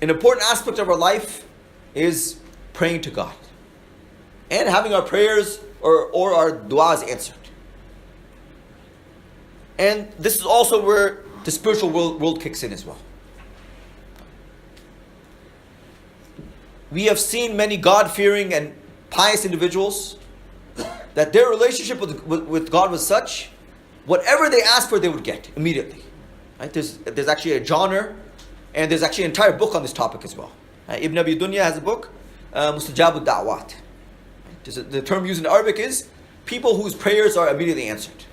an important aspect of our life is praying to God and having our prayers or our du'as answered. And this is also where the spiritual world kicks in as well. We have seen many God-fearing and pious individuals that their relationship with God was such, whatever they asked for, they would get immediately. Right? There's actually a genre, and there's actually an entire book on this topic as well. Ibn Abi Dunya has a book, Mustajab al-Da'wat. The term used in Arabic is people whose prayers are immediately answered.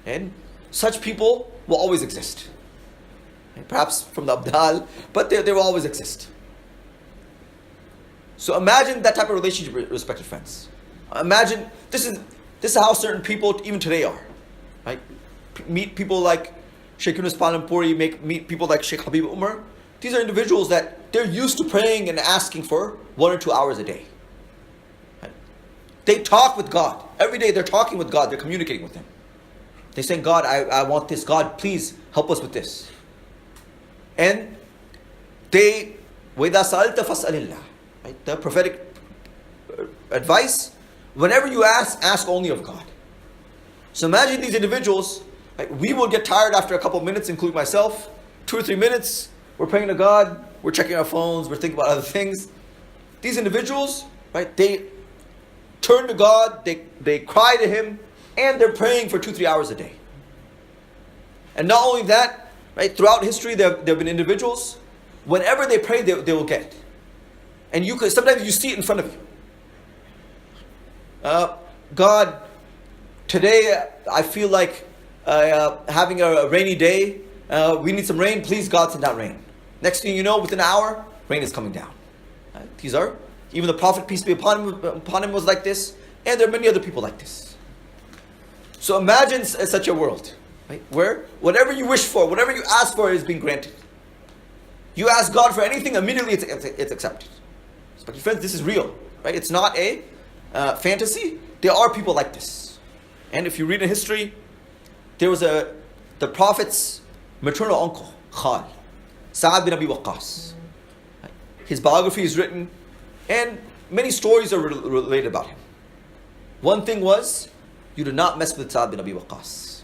And such people will always exist. Perhaps from the Abdal, but they will always exist. So imagine that type of relationship, respected friends. Imagine, this is how certain people even today are. Right? Meet people like Sheikh Yunus Palampuri, meet people like Sheikh Habib Umar. These are individuals that they're used to praying and asking for 1 or 2 hours a day. Right? They talk with God. Every day they're talking with God, they're communicating with Him. They're saying, God, I want this. God, please help us with this. And they, وَإِذَا سَأَلْتَ فَاسْأَلِ اللَّهِ. Right? The prophetic advice, whenever you ask only of God. So imagine these individuals, right? We will get tired after a couple of minutes, including myself. 2 or 3 minutes, we're praying to God, we're checking our phones, we're thinking about other things. These individuals, right, they turn to God, they cry to Him, and they're praying for 2-3 hours a day. And not only that, right, throughout history there have been individuals, whenever they pray, they will get. And sometimes you see it in front of you. God, today I feel like having a rainy day. We need some rain. Please, God, send down rain. Next thing you know, within an hour, rain is coming down. Right? These are, even the Prophet, peace be upon him, was like this. And there are many other people like this. So imagine such a world, right, where whatever you wish for, whatever you ask for is being granted. You ask God for anything, immediately it's accepted. But friends, this is real, right? It's not a fantasy. There are people like this. And if you read in history, there was the Prophet's maternal uncle, Khal, Sa'ad bin Abi Waqqas. His biography is written, and many stories are related about him. One thing was, you do not mess with Sa'ad bin Abi Waqqas.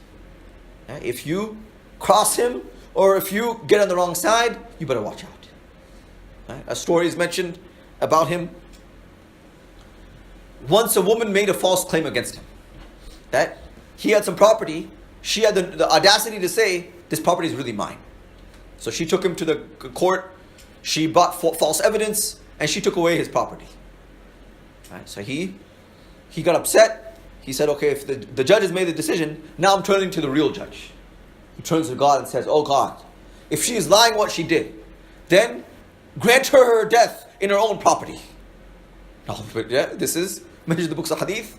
If you cross him, or if you get on the wrong side, you better watch out. A story is mentioned about him. Once a woman made a false claim against him, that he had some property. She had the audacity to say, this property is really mine. So she took him to the court. She brought false evidence, and she took away his property. Right? So he got upset. He said, okay, if the judge has made the decision, now I'm turning to the real judge. He turns to God and says, oh God, if she is lying what she did, then grant her death in her own property. No, but yeah, this is mentioned in the books of hadith.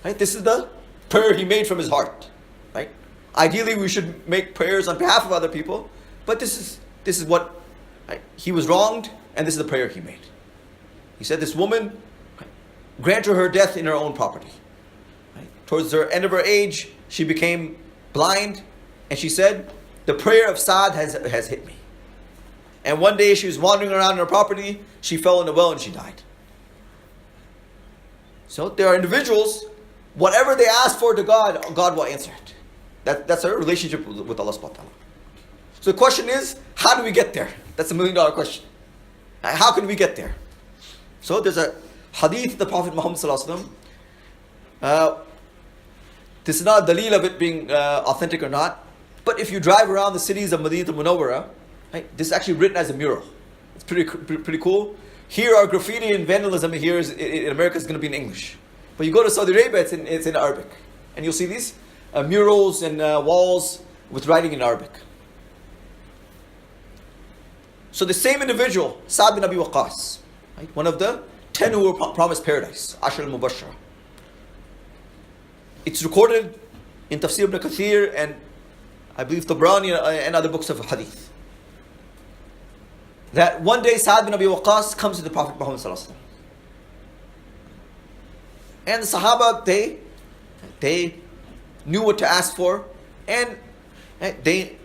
Right? This is the prayer he made from his heart. Right? Ideally, we should make prayers on behalf of other people, but this is what, right, he was wronged, and this is the prayer he made. He said, this woman, right, grant her death in her own property. Right? Towards the end of her age, she became blind, and she said, the prayer of Sa'd has hit me. And one day she was wandering around in her property, she fell in a well and she died. So there are individuals, whatever they ask for to God, God will answer it. That's our relationship with Allah subhanahu wa ta'ala. So the question is, how do we get there? That's $1 million question. How can we get there? So there's a hadith of the Prophet Muhammad sallallahu alaihi wasallam. This is not a dalil of it being authentic or not. But if you drive around the cities of Madinah al-Munawwara, right, this is actually written as a mural. It's pretty cool. Here our graffiti and vandalism here in America is going to be in English. But you go to Saudi Arabia, it's in Arabic. And you'll see these murals and walls with writing in Arabic. So the same individual, Sa'd bin Abi Waqqas, right, one of the 10 who were promised paradise, Ashar al-Mubashara. It's recorded in Tafsir ibn Kathir and I believe Tabrani and other books of hadith, that one day Sa'd bin Abi Waqqas comes to the Prophet Muhammad sallallahu alaihi wasallam. And the Sahaba, they knew what to ask for, and they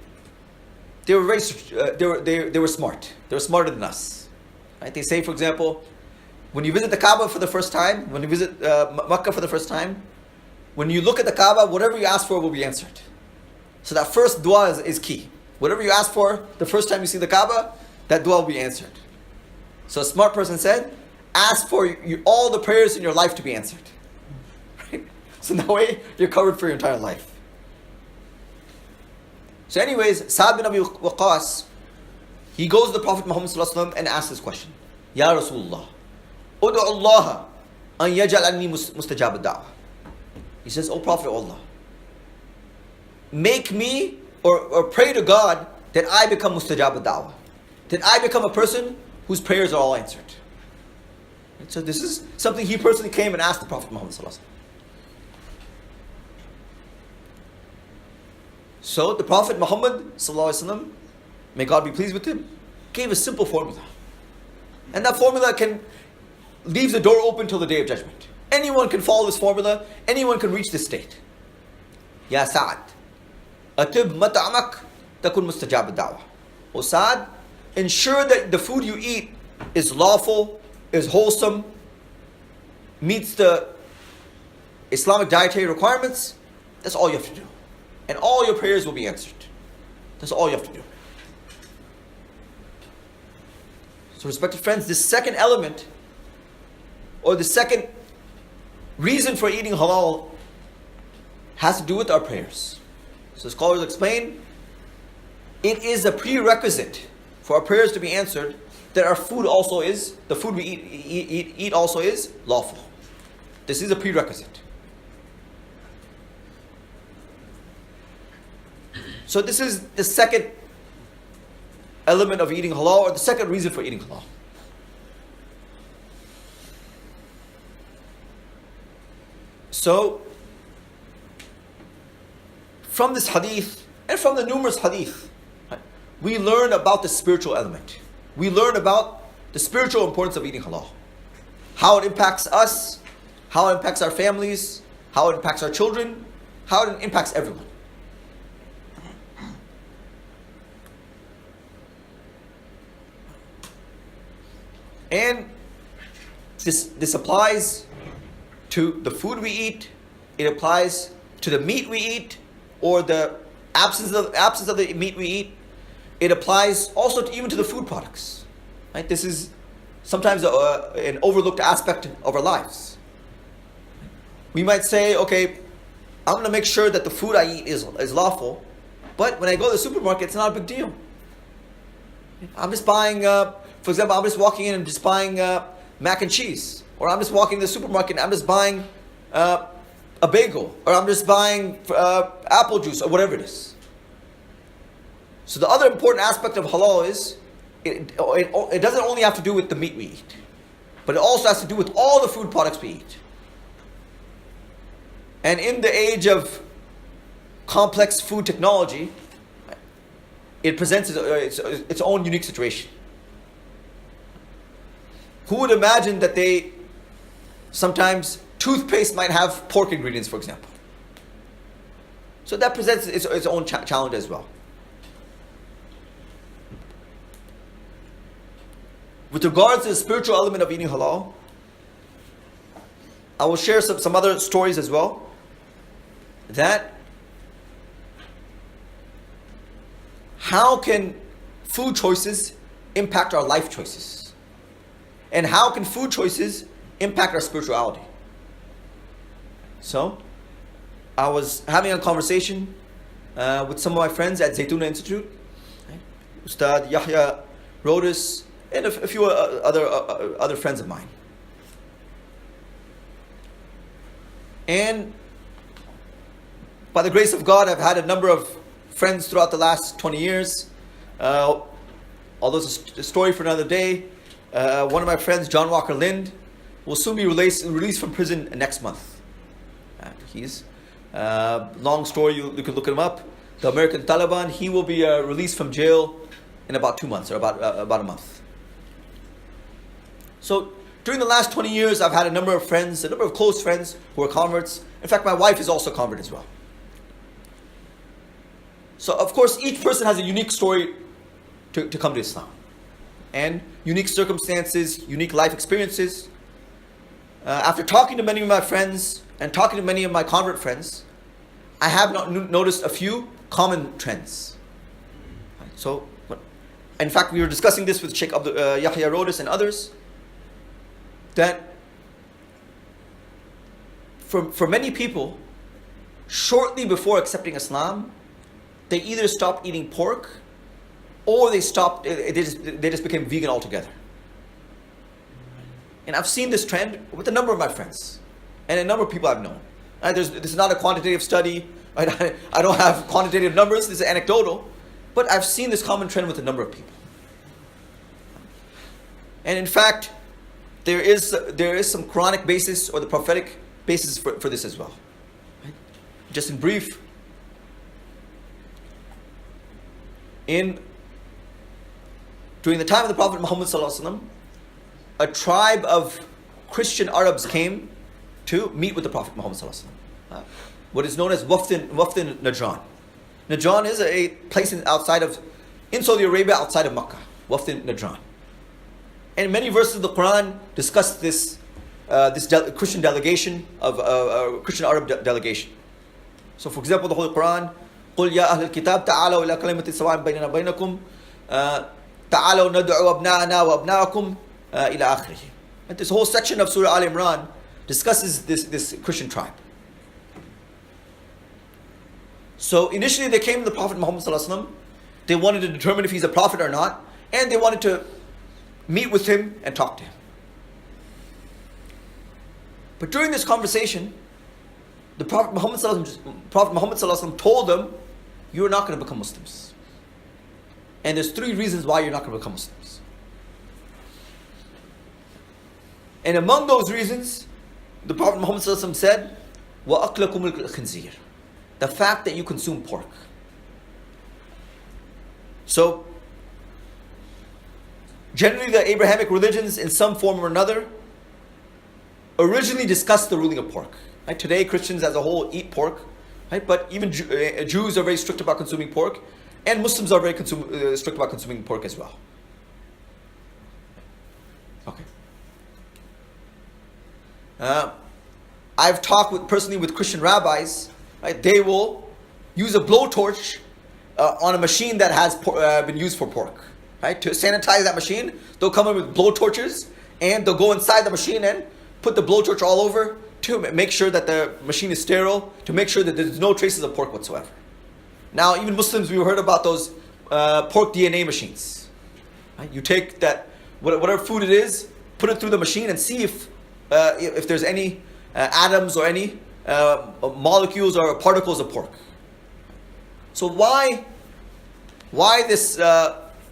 were they were smart. They were smarter than us. Right? They say, for example, when you visit the Kaaba for the first time, when you visit Makkah for the first time, when you look at the Kaaba, whatever you ask for will be answered. So that first dua is key. Whatever you ask for the first time you see the Kaaba, that dua will be answered. So a smart person said, ask for all the prayers in your life to be answered. Right? So that way you're covered for your entire life. So anyways, Sa'd bin Abi Waqqas, he goes to the Prophet Muhammad sallallahu alaihi wasallam and asks this question. Ya Rasulullah, Udu Allah an yaj'al anni mustajab ad-da'wah. He says, O Prophet of Allah, make me or pray to God that I become mustajab ad-da'wah, that I become a person whose prayers are all answered. And so this is something he personally came and asked the Prophet Muhammad sallallahu alaihi wasallam. So the Prophet Muhammad sallallahu alaihi wasallam, may God be pleased with him, gave a simple formula. And that formula leaves the door open till the day of judgment. Anyone can follow this formula, anyone can reach this state. Ya Sa'ad, atib mat'amak takun mustajab ad-da'wah. O Sa'ad, ensure that the food you eat is lawful, is wholesome, meets the Islamic dietary requirements. That's all you have to do. And all your prayers will be answered. That's all you have to do. So respected friends, this second element, or the second reason for eating halal, has to do with our prayers. So scholars explain, it is a prerequisite for our prayers to be answered that our food also is, the food we eat also is lawful. This is a prerequisite. So this is the second element of eating halal, or the second reason for eating halal. So, from this hadith and from the numerous hadith, we learn about the spiritual element. We learn about the spiritual importance of eating halal. How it impacts us, how it impacts our families, how it impacts our children, how it impacts everyone. And this applies to the food we eat, it applies to the meat we eat, or the absence of the meat we eat. It applies also even to the food products. Right? This is sometimes an overlooked aspect of our lives. We might say, okay, I'm going to make sure that the food I eat is lawful, but when I go to the supermarket, it's not a big deal. I'm just buying, for example, I'm just walking in and just buying mac and cheese. Or I'm just walking to the supermarket and I'm just buying a bagel. Or I'm just buying apple juice, or whatever it is. So the other important aspect of halal is, it doesn't only have to do with the meat we eat, but it also has to do with all the food products we eat. And in the age of complex food technology, it presents its own unique situation. Who would imagine that sometimes toothpaste might have pork ingredients, for example? So that presents its own challenge as well. With regards to the spiritual element of eating halal, I will share some other stories as well. That how can food choices impact our life choices? And how can food choices impact our spirituality? So, I was having a conversation with some of my friends at Zaytuna Institute, Ustad Yahya Rodis, and a few other friends of mine. And by the grace of God, I've had a number of friends throughout the last 20 years. Although it's a story for another day. One of my friends, John Walker Lind, will soon be released from prison next month. He's long story. You can look him up. The American Taliban. He will be released from jail in about 2 months, or about a month. So during the last 20 years, I've had a number of friends, a number of close friends who are converts. In fact, my wife is also a convert as well. So of course, each person has a unique story to come to Islam, and unique circumstances, unique life experiences. After talking to many of my friends and talking to many of my convert friends, I have noticed a few common trends. So, in fact, we were discussing this with Sheikh Yahya Rodis and others, that for many people, shortly before accepting Islam, they either stopped eating pork, or they just became vegan altogether. And I've seen this trend with a number of my friends and a number of people I've known. This is not a quantitative study. Right? I don't have quantitative numbers. This is anecdotal. But I've seen this common trend with a number of people. And in fact, there is some Quranic basis or the prophetic basis for this as well. Right? Just in brief, during the time of the Prophet Muhammad ﷺ, a tribe of Christian Arabs came to meet with the Prophet Muhammad ﷺ. What is known as Wafd Najran. Najran is a place in Saudi Arabia, outside of Makkah. Wafd Najran. And many verses of the Quran discuss this Christian delegation of Christian Arab delegation. So, for example, the Holy Quran, قُلْ يَا أَهْلَ الْكِتَابِ تَعَالَوْا إِلَى كَلِمَةٍ سَوَاءٍ بَيْنَنَا وَبَيْنَكُمْ تَعَالَوْا نَدْعُوا أَبْنَاءَنَا وَأَبْنَاءَكُمْ إِلَى آخِرِهِ. And this whole section of Surah Al Imran discusses this Christian tribe. So initially they came to the Prophet Muhammad ﷺ. They wanted to determine if he's a prophet or not, and they wanted to meet with him and talk to him. But during this conversation, the Prophet Muhammad ﷺ told them, "You are not going to become Muslims. And there's 3 reasons why you're not going to become Muslims. And among those reasons, the Prophet Muhammad said, وَأَقْلَكُمُ الْخِنْزِيرِ, the fact that you consume pork. So, generally the Abrahamic religions in some form or another originally discussed the ruling of pork. Right? Today Christians as a whole eat pork, right? But even Jews are very strict about consuming pork, and Muslims are very strict about consuming pork as well. Okay. I've talked personally with Christian rabbis. Right? They will use a blowtorch on a machine that has been used for pork. Right? To sanitize that machine, they'll come in with blowtorches, and they'll go inside the machine and put the blowtorch all over to make sure that the machine is sterile, to make sure that there's no traces of pork whatsoever. Now, even Muslims, we've heard about those pork DNA machines. Right? You take that, whatever food it is, put it through the machine and see if there's any atoms or any molecules or particles of pork. So why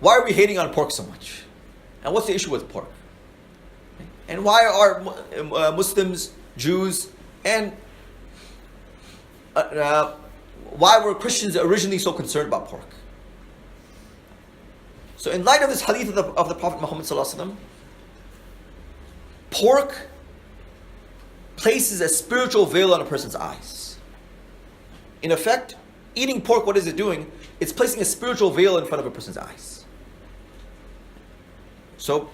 are we hating on pork so much? And what's the issue with pork? And why are Muslims, Jews, and why were Christians originally so concerned about pork? So in light of this hadith of the Prophet Muhammad ﷺ, pork places a spiritual veil on a person's eyes. In effect, eating pork, what is it doing? It's placing a spiritual veil in front of a person's eyes. So,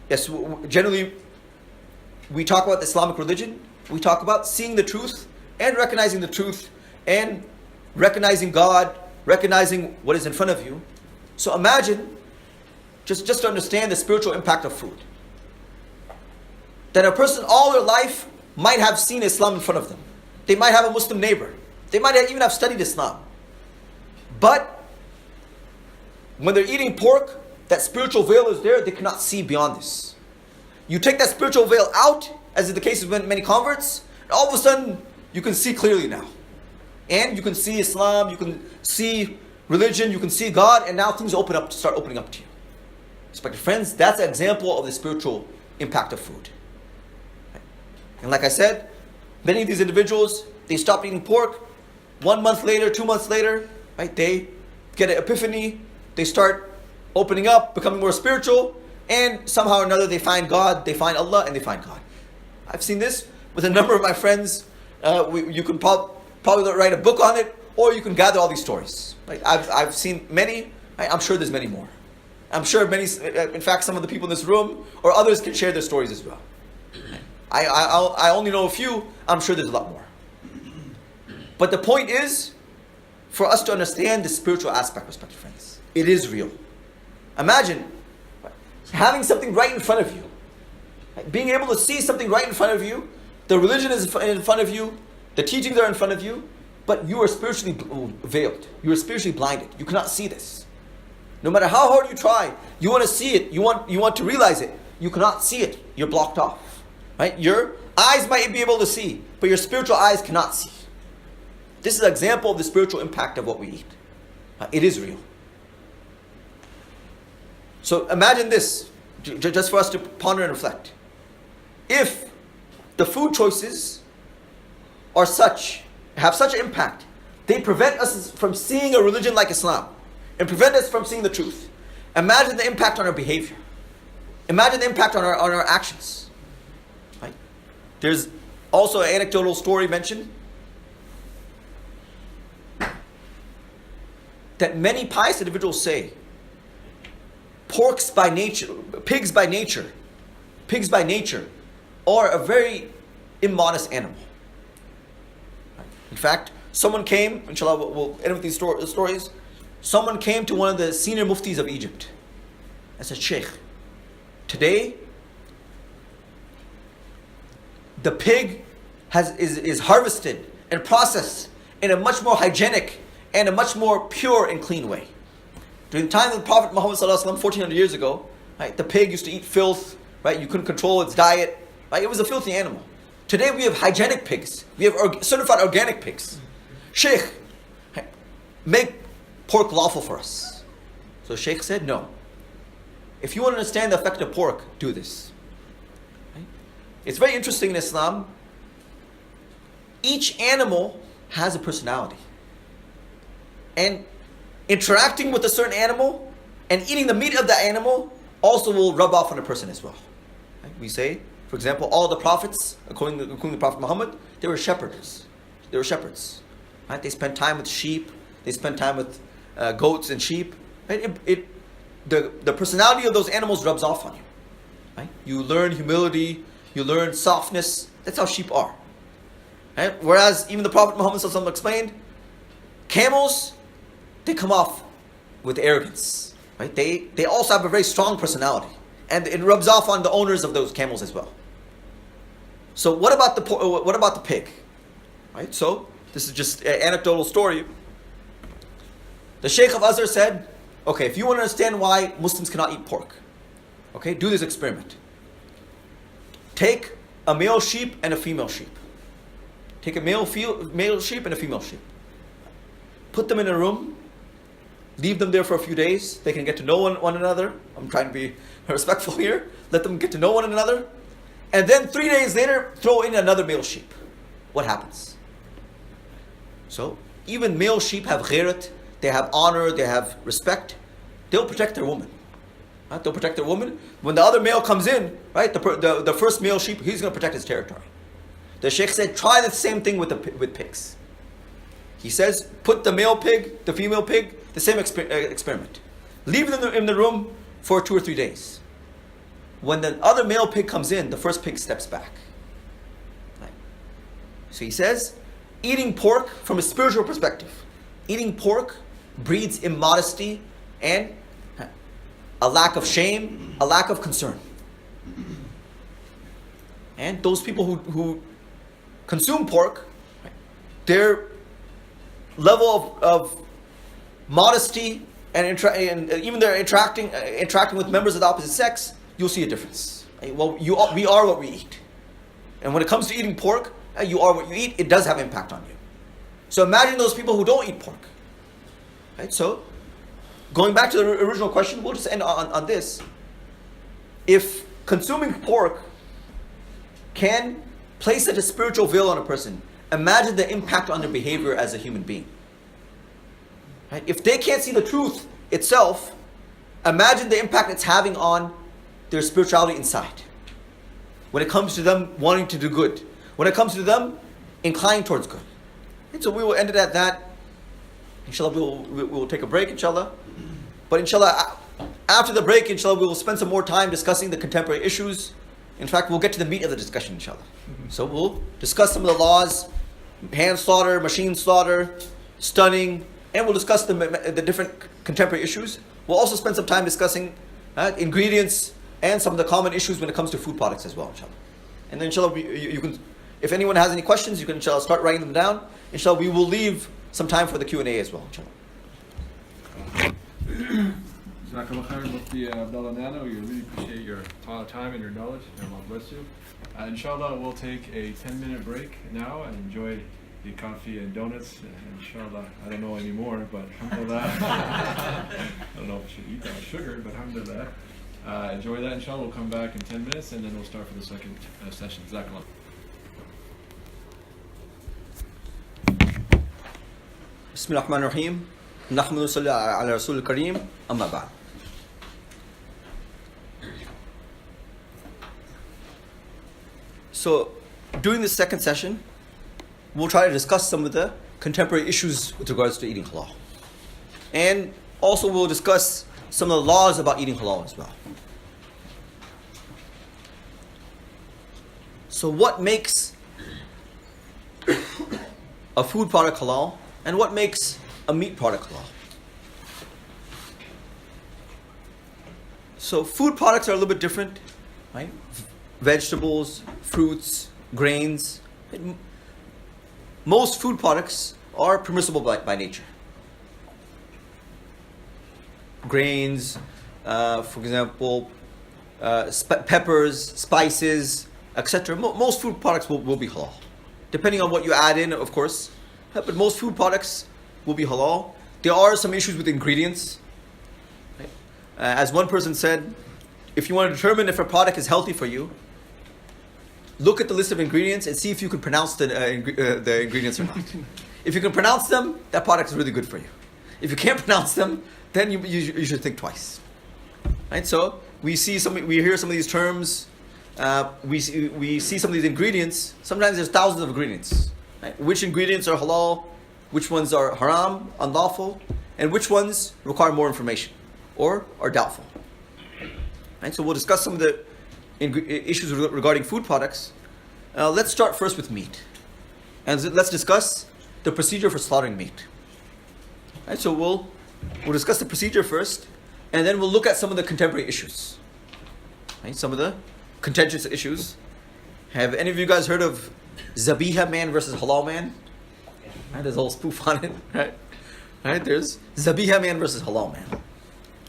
yes, generally, we talk about the Islamic religion. We talk about seeing the truth and recognizing the truth and recognizing God, recognizing what is in front of you. So imagine, just to understand the spiritual impact of food, that a person all their life might have seen Islam in front of them. They might have a Muslim neighbor. They might even have studied Islam. But when they're eating pork, that spiritual veil is there. They cannot see beyond this. You take that spiritual veil out, as is the case with many converts, and all of a sudden you can see clearly now. And you can see Islam, you can see religion, you can see God, and now things start opening up to you. Respected friends, that's an example of the spiritual impact of food. And like I said, many of these individuals, they stop eating pork. 1 month later, 2 months later, right, they get an epiphany, they start opening up, becoming more spiritual, and somehow or another they find God, they find Allah, and they find God. I've seen this with a number of my friends. You can probably write a book on it, or you can gather all these stories. Right? I've seen many. I'm sure there's many more. I'm sure many. In fact, some of the people in this room or others can share their stories as well. I only know a few. I'm sure there's a lot more. But the point is, for us to understand the spiritual aspect, respected friends, it is real. Imagine having something right in front of you, being able to see something right in front of you. The religion is in front of you, the teachings are in front of you, but you are spiritually veiled. You are spiritually blinded. You cannot see this. No matter how hard you try, you want to see it. You want to realize it. You cannot see it. You're blocked off. Right? Your eyes might be able to see, but your spiritual eyes cannot see. This is an example of the spiritual impact of what we eat. It is real. So imagine this, just for us to ponder and reflect. If the food choices are have such an impact, they prevent us from seeing a religion like Islam and prevent us from seeing the truth. Imagine the impact on our behavior. Imagine the impact on our actions. Right? There's also an anecdotal story mentioned that many pious individuals say pigs by nature are a very immodest animal. In fact, someone came, inshallah we'll end with these stories, someone came to one of the senior muftis of Egypt and said, Sheikh, today the pig is harvested and processed in a much more hygienic and a much more pure and clean way. During the time of the Prophet Muhammad ﷺ, 1400 years ago, right, the pig used to eat filth, right? You couldn't control its diet, right? It was a filthy animal. Today we have hygienic pigs. We have certified organic pigs. Sheikh, make pork lawful for us. So Shaykh said, no. If you want to understand the effect of pork, do this. Right? It's very interesting in Islam. Each animal has a personality. And interacting with a certain animal and eating the meat of that animal also will rub off on a person as well. Right? We say, for example, all the prophets, according to the Prophet Muhammad, they were shepherds. They were shepherds. Right? They spent time with sheep. They spent time with goats and sheep. Right? The personality of those animals rubs off on you. Right? You learn humility. You learn softness. That's how sheep are. Right? Whereas even the Prophet Muhammad ﷺ explained, camels, they come off with arrogance. Right? They also have a very strong personality. And it rubs off on the owners of those camels as well. So what about the pig? Right? So this is just an anecdotal story. The Shaykh of Azhar said, okay, if you want to understand why Muslims cannot eat pork, okay, do this experiment. Take a male sheep and a female sheep. Take a male sheep and a female sheep. Put them in a room. Leave them there for a few days. They can get to know one another. I'm trying to be respectful here. Let them get to know one another. And then 3 days later, throw in another male sheep. What happens? So, even male sheep have ghairat. They have honor. They have respect. They'll protect their woman. Right? They'll protect their woman. When the other male comes in, right, the first male sheep, he's going to protect his territory. The Shaykh said, try the same thing with pigs. He says, put the male pig, the female pig, the same experiment. Leave them in the room for 2 or 3 days. When the other male pig comes in, the first pig steps back. Right. So he says, eating pork from a spiritual perspective, eating pork breeds immodesty and a lack of shame, a lack of concern. And those people who consume pork, their level of modesty and even their interacting with members of the opposite sex, you'll see a difference. Well, we are what we eat. And when it comes to eating pork, you are what you eat. It does have impact on you. So imagine those people who don't eat pork. Right? So, going back to the original question, we'll just end on this. If consuming pork can place such a spiritual veil on a person, imagine the impact on their behavior as a human being. Right? If they can't see the truth itself, imagine the impact it's having on their spirituality inside. When it comes to them wanting to do good. When it comes to them inclining towards good. And so we will end it at that. Inshallah, we will take a break, inshallah. But inshallah, after the break, inshallah, we will spend some more time discussing the contemporary issues. In fact, we'll get to the meat of the discussion, inshallah. So we'll discuss some of the laws, hand slaughter, machine slaughter, stunning, and we'll discuss the different contemporary issues. We'll also spend some time discussing ingredients and some of the common issues when it comes to food products as well, inshallah. And then inshallah, you can, if anyone has any questions, you can inshallah start writing them down. Inshallah, we will leave some time for the Q&A as well, inshallah. Jazakallah khair, Mufti Abdullah Nana. We really appreciate your time and your knowledge. May Allah bless you. Inshallah, we'll take a 10-minute break now and enjoy the coffee and donuts. Inshallah, I don't know anymore, but alhamdulillah. I don't know if I should eat that sugar, but alhamdulillah. Enjoy that. Inshallah, we'll come back in 10 minutes and then we'll start for the second session. Jazakallah. Bismillahirrahmanirrahim. Nahmadu salli ala Rasul Kareem. Amma ba'd. So, during this second session, we'll try to discuss some of the contemporary issues with regards to eating halal. And also we'll discuss some of the laws about eating halal as well. So what makes a food product halal and what makes a meat product halal? So food products are a little bit different, right? Vegetables, fruits, grains. Most food products are permissible by nature. Grains, for example, peppers, spices, etc. Most food products will be halal. Depending on what you add in, of course. But most food products will be halal. There are some issues with ingredients. As one person said, if you want to determine if a product is healthy for you, look at the list of ingredients and see if you can pronounce the ingredients or not. If you can pronounce them, that product is really good for you. If you can't pronounce them, then you should think twice. Right? So we hear some of these terms, we see some of these ingredients. Sometimes there's thousands of ingredients. Right? Which ingredients are halal, which ones are haram, unlawful, and which ones require more information or are doubtful. Right? So we'll discuss some of the issues regarding food products. Let's start first with meat. And let's discuss the procedure for slaughtering meat. Right? So we'll discuss the procedure first, and then we'll look at some of the contemporary issues. Right? Some of the contentious issues. Have any of you guys heard of Zabiha man versus Halal man? Right? There's a whole spoof on it. Right? There's Zabiha man versus Halal man.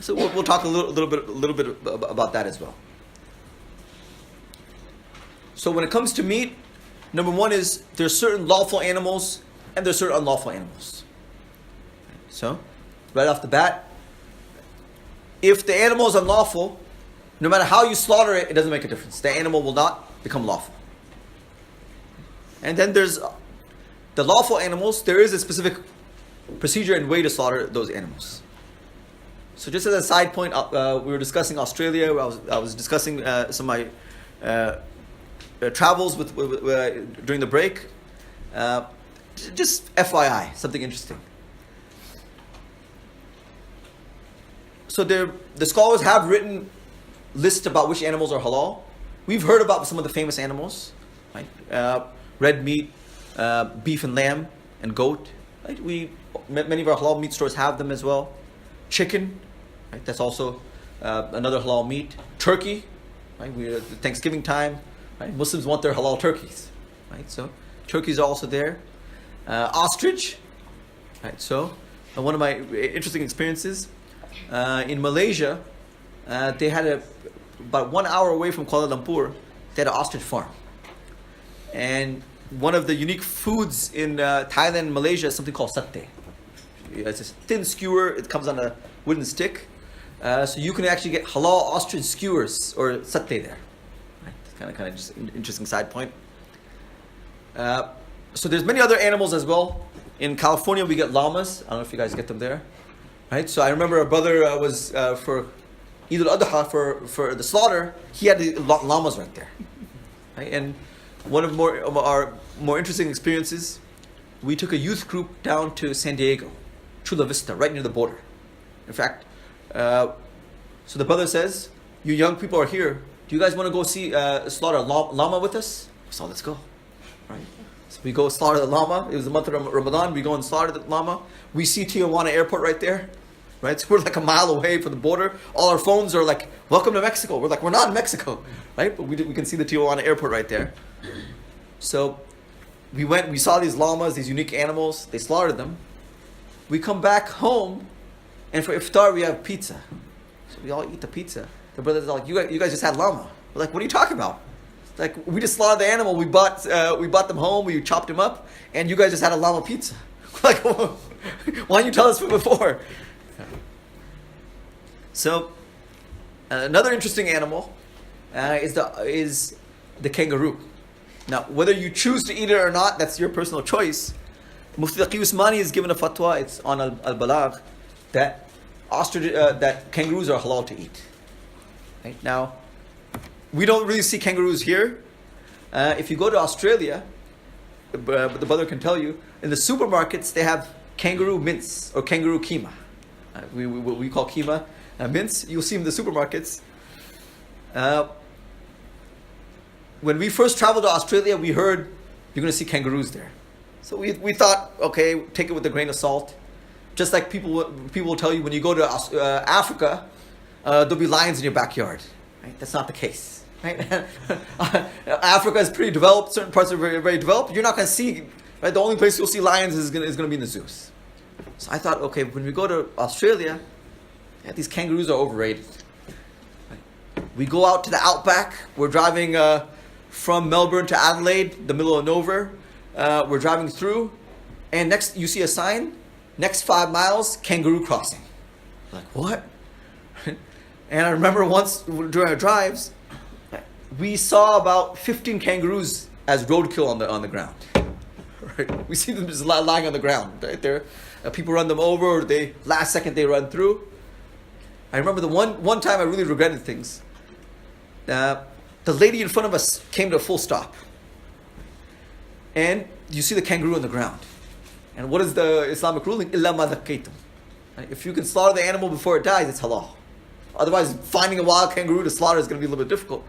So we'll talk a little bit about that as well. So when it comes to meat, number one is there's certain lawful animals and there's certain unlawful animals. So, right off the bat, if the animal is unlawful, no matter how you slaughter it, it doesn't make a difference. The animal will not become lawful. And then there's the lawful animals. There is a specific procedure and way to slaughter those animals. So just as a side point, we were discussing Australia. I was discussing some of my travels with during the break. Just FYI, something interesting. So the scholars have written lists about which animals are halal. We've heard about some of the famous animals, right? Red meat, beef and lamb, and goat. Right? Many of our halal meat stores have them as well. Chicken, right? That's also another halal meat. Turkey, right? We're at Thanksgiving time. Right? Muslims want their halal turkeys, right? So turkeys are also there. Ostrich, right? So one of my interesting experiences in Malaysia, they had about 1 hour away from Kuala Lumpur, they had an ostrich farm. And one of the unique foods in Thailand and Malaysia is something called satay. It's this thin skewer. It comes on a wooden stick. So you can actually get halal ostrich skewers or satay there. Right? It's kind of just an interesting side point. So there's many other animals as well. In California, we get llamas. I don't know if you guys get them there. Right? So I remember a brother was for Eid al-Adha for the slaughter. He had the llamas right there. Right? And one of our more interesting experiences, we took a youth group down to San Diego, Chula Vista, right near the border. In fact, so the brother says, "You young people are here. Do you guys want to go see slaughter a llama with us?" So let's go. Right? So we go slaughter the llama. It was the month of Ramadan. We go and slaughter the llama. We see Tijuana Airport right there. Right? So we're like a mile away from the border. All our phones are like, "Welcome to Mexico." We're like, we're not in Mexico. Right? But we can see the Tijuana Airport right there. So we saw these llamas, these unique animals. They slaughtered them. We come back home, and for iftar we have pizza. So we all eat the pizza. The brothers are like, you guys just had llama. We're like, what are you talking about? Like, we just slaughtered the animal. We bought them home. We chopped them up, and you guys just had a llama pizza. Like, why didn't you tell us before? So, another interesting animal is the kangaroo. Now, whether you choose to eat it or not, that's your personal choice. Mufti Usmani has given a fatwa. It's on Al-Balagh that that kangaroos are halal to eat. Right? Now, we don't really see kangaroos here. If you go to Australia, but the brother can tell you, in the supermarkets they have kangaroo mince or kangaroo keema. What we call keema mince. You'll see them in the supermarkets. When we first traveled to Australia, we heard you're going to see kangaroos there. So we thought, okay, take it with a grain of salt. Just like people will tell you when you go to Africa, there'll be lions in your backyard. Right? That's not the case. Right? Africa is pretty developed. Certain parts are very, very developed. You're not going to see. Right? The only place you'll see lions is going to be in the zoos. So I thought, okay, when we go to Australia, these kangaroos are overrated. Right? We go out to the outback. We're driving from Melbourne to Adelaide, the middle of nowhere. We're driving through, and next you see a sign, next 5 miles, kangaroo crossing. Like, what? And I remember once during our drives, we saw about 15 kangaroos as roadkill on the ground. Right? We see them just lying on the ground right there. People run them over, or last second they run through. I remember the one time I really regretted things. The lady in front of us came to a full stop. And you see the kangaroo on the ground. And what is the Islamic ruling? Illa ma dhakkaytum. If you can slaughter the animal before it dies, it's halal. Otherwise, finding a wild kangaroo to slaughter is going to be a little bit difficult.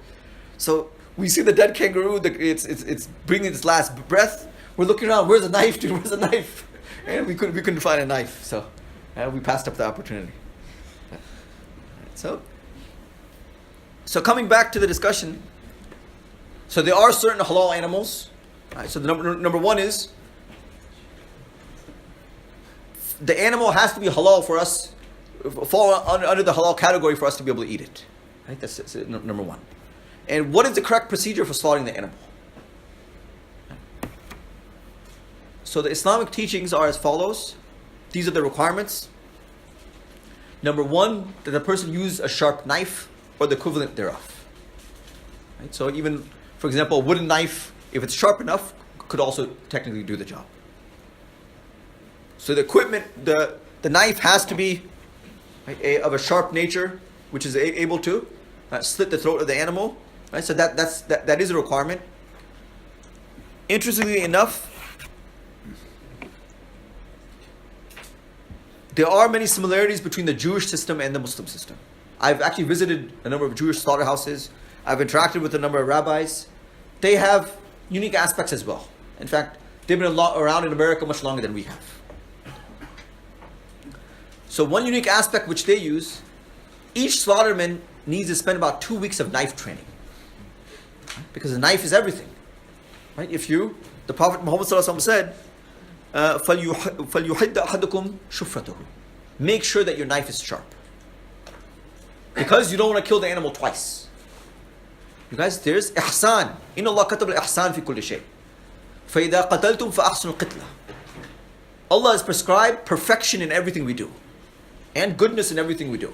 So we see the dead kangaroo, it's breathing its last breath. We're looking around, where's the knife, dude? Where's the knife? And we couldn't find a knife. So we passed up the opportunity. So coming back to the discussion, so there are certain halal animals. Right, so the number one is, the animal has to be halal for us, fall under the halal category for us to be able to eat it. Right? That's number one. And what is the correct procedure for slaughtering the animal? So the Islamic teachings are as follows. These are the requirements. Number one, that the person use a sharp knife or the equivalent thereof. Right? So even, for example, a wooden knife, if it's sharp enough, could also technically do the job. So the equipment, the knife has to be of a sharp nature, which is able to slit the throat of the animal. Right? So that is a requirement. Interestingly enough, there are many similarities between the Jewish system and the Muslim system. I've actually visited a number of Jewish slaughterhouses. I've interacted with a number of rabbis. They have unique aspects as well. In fact, they've been around in America much longer than we have. So one unique aspect which they use, each slaughterman needs to spend about 2 weeks of knife training. Because the knife is everything. Right? The Prophet Muhammad said, فَلْيُحِدَّ أَحَدُكُمْ شُفْرَتُهُ. Make sure that your knife is sharp. Because you don't want to kill the animal twice. You guys, there's ihsan. إِنَّ اللَّهَ كَتَبَ الْإِحْسَانِ فِي كُلِّ شَيْءٍ فَإِذَا قَتَلْتُمْ فَأَحْسِنُوا الْقِتْلَةَ. Allah has prescribed perfection in everything we do. And goodness in everything we do.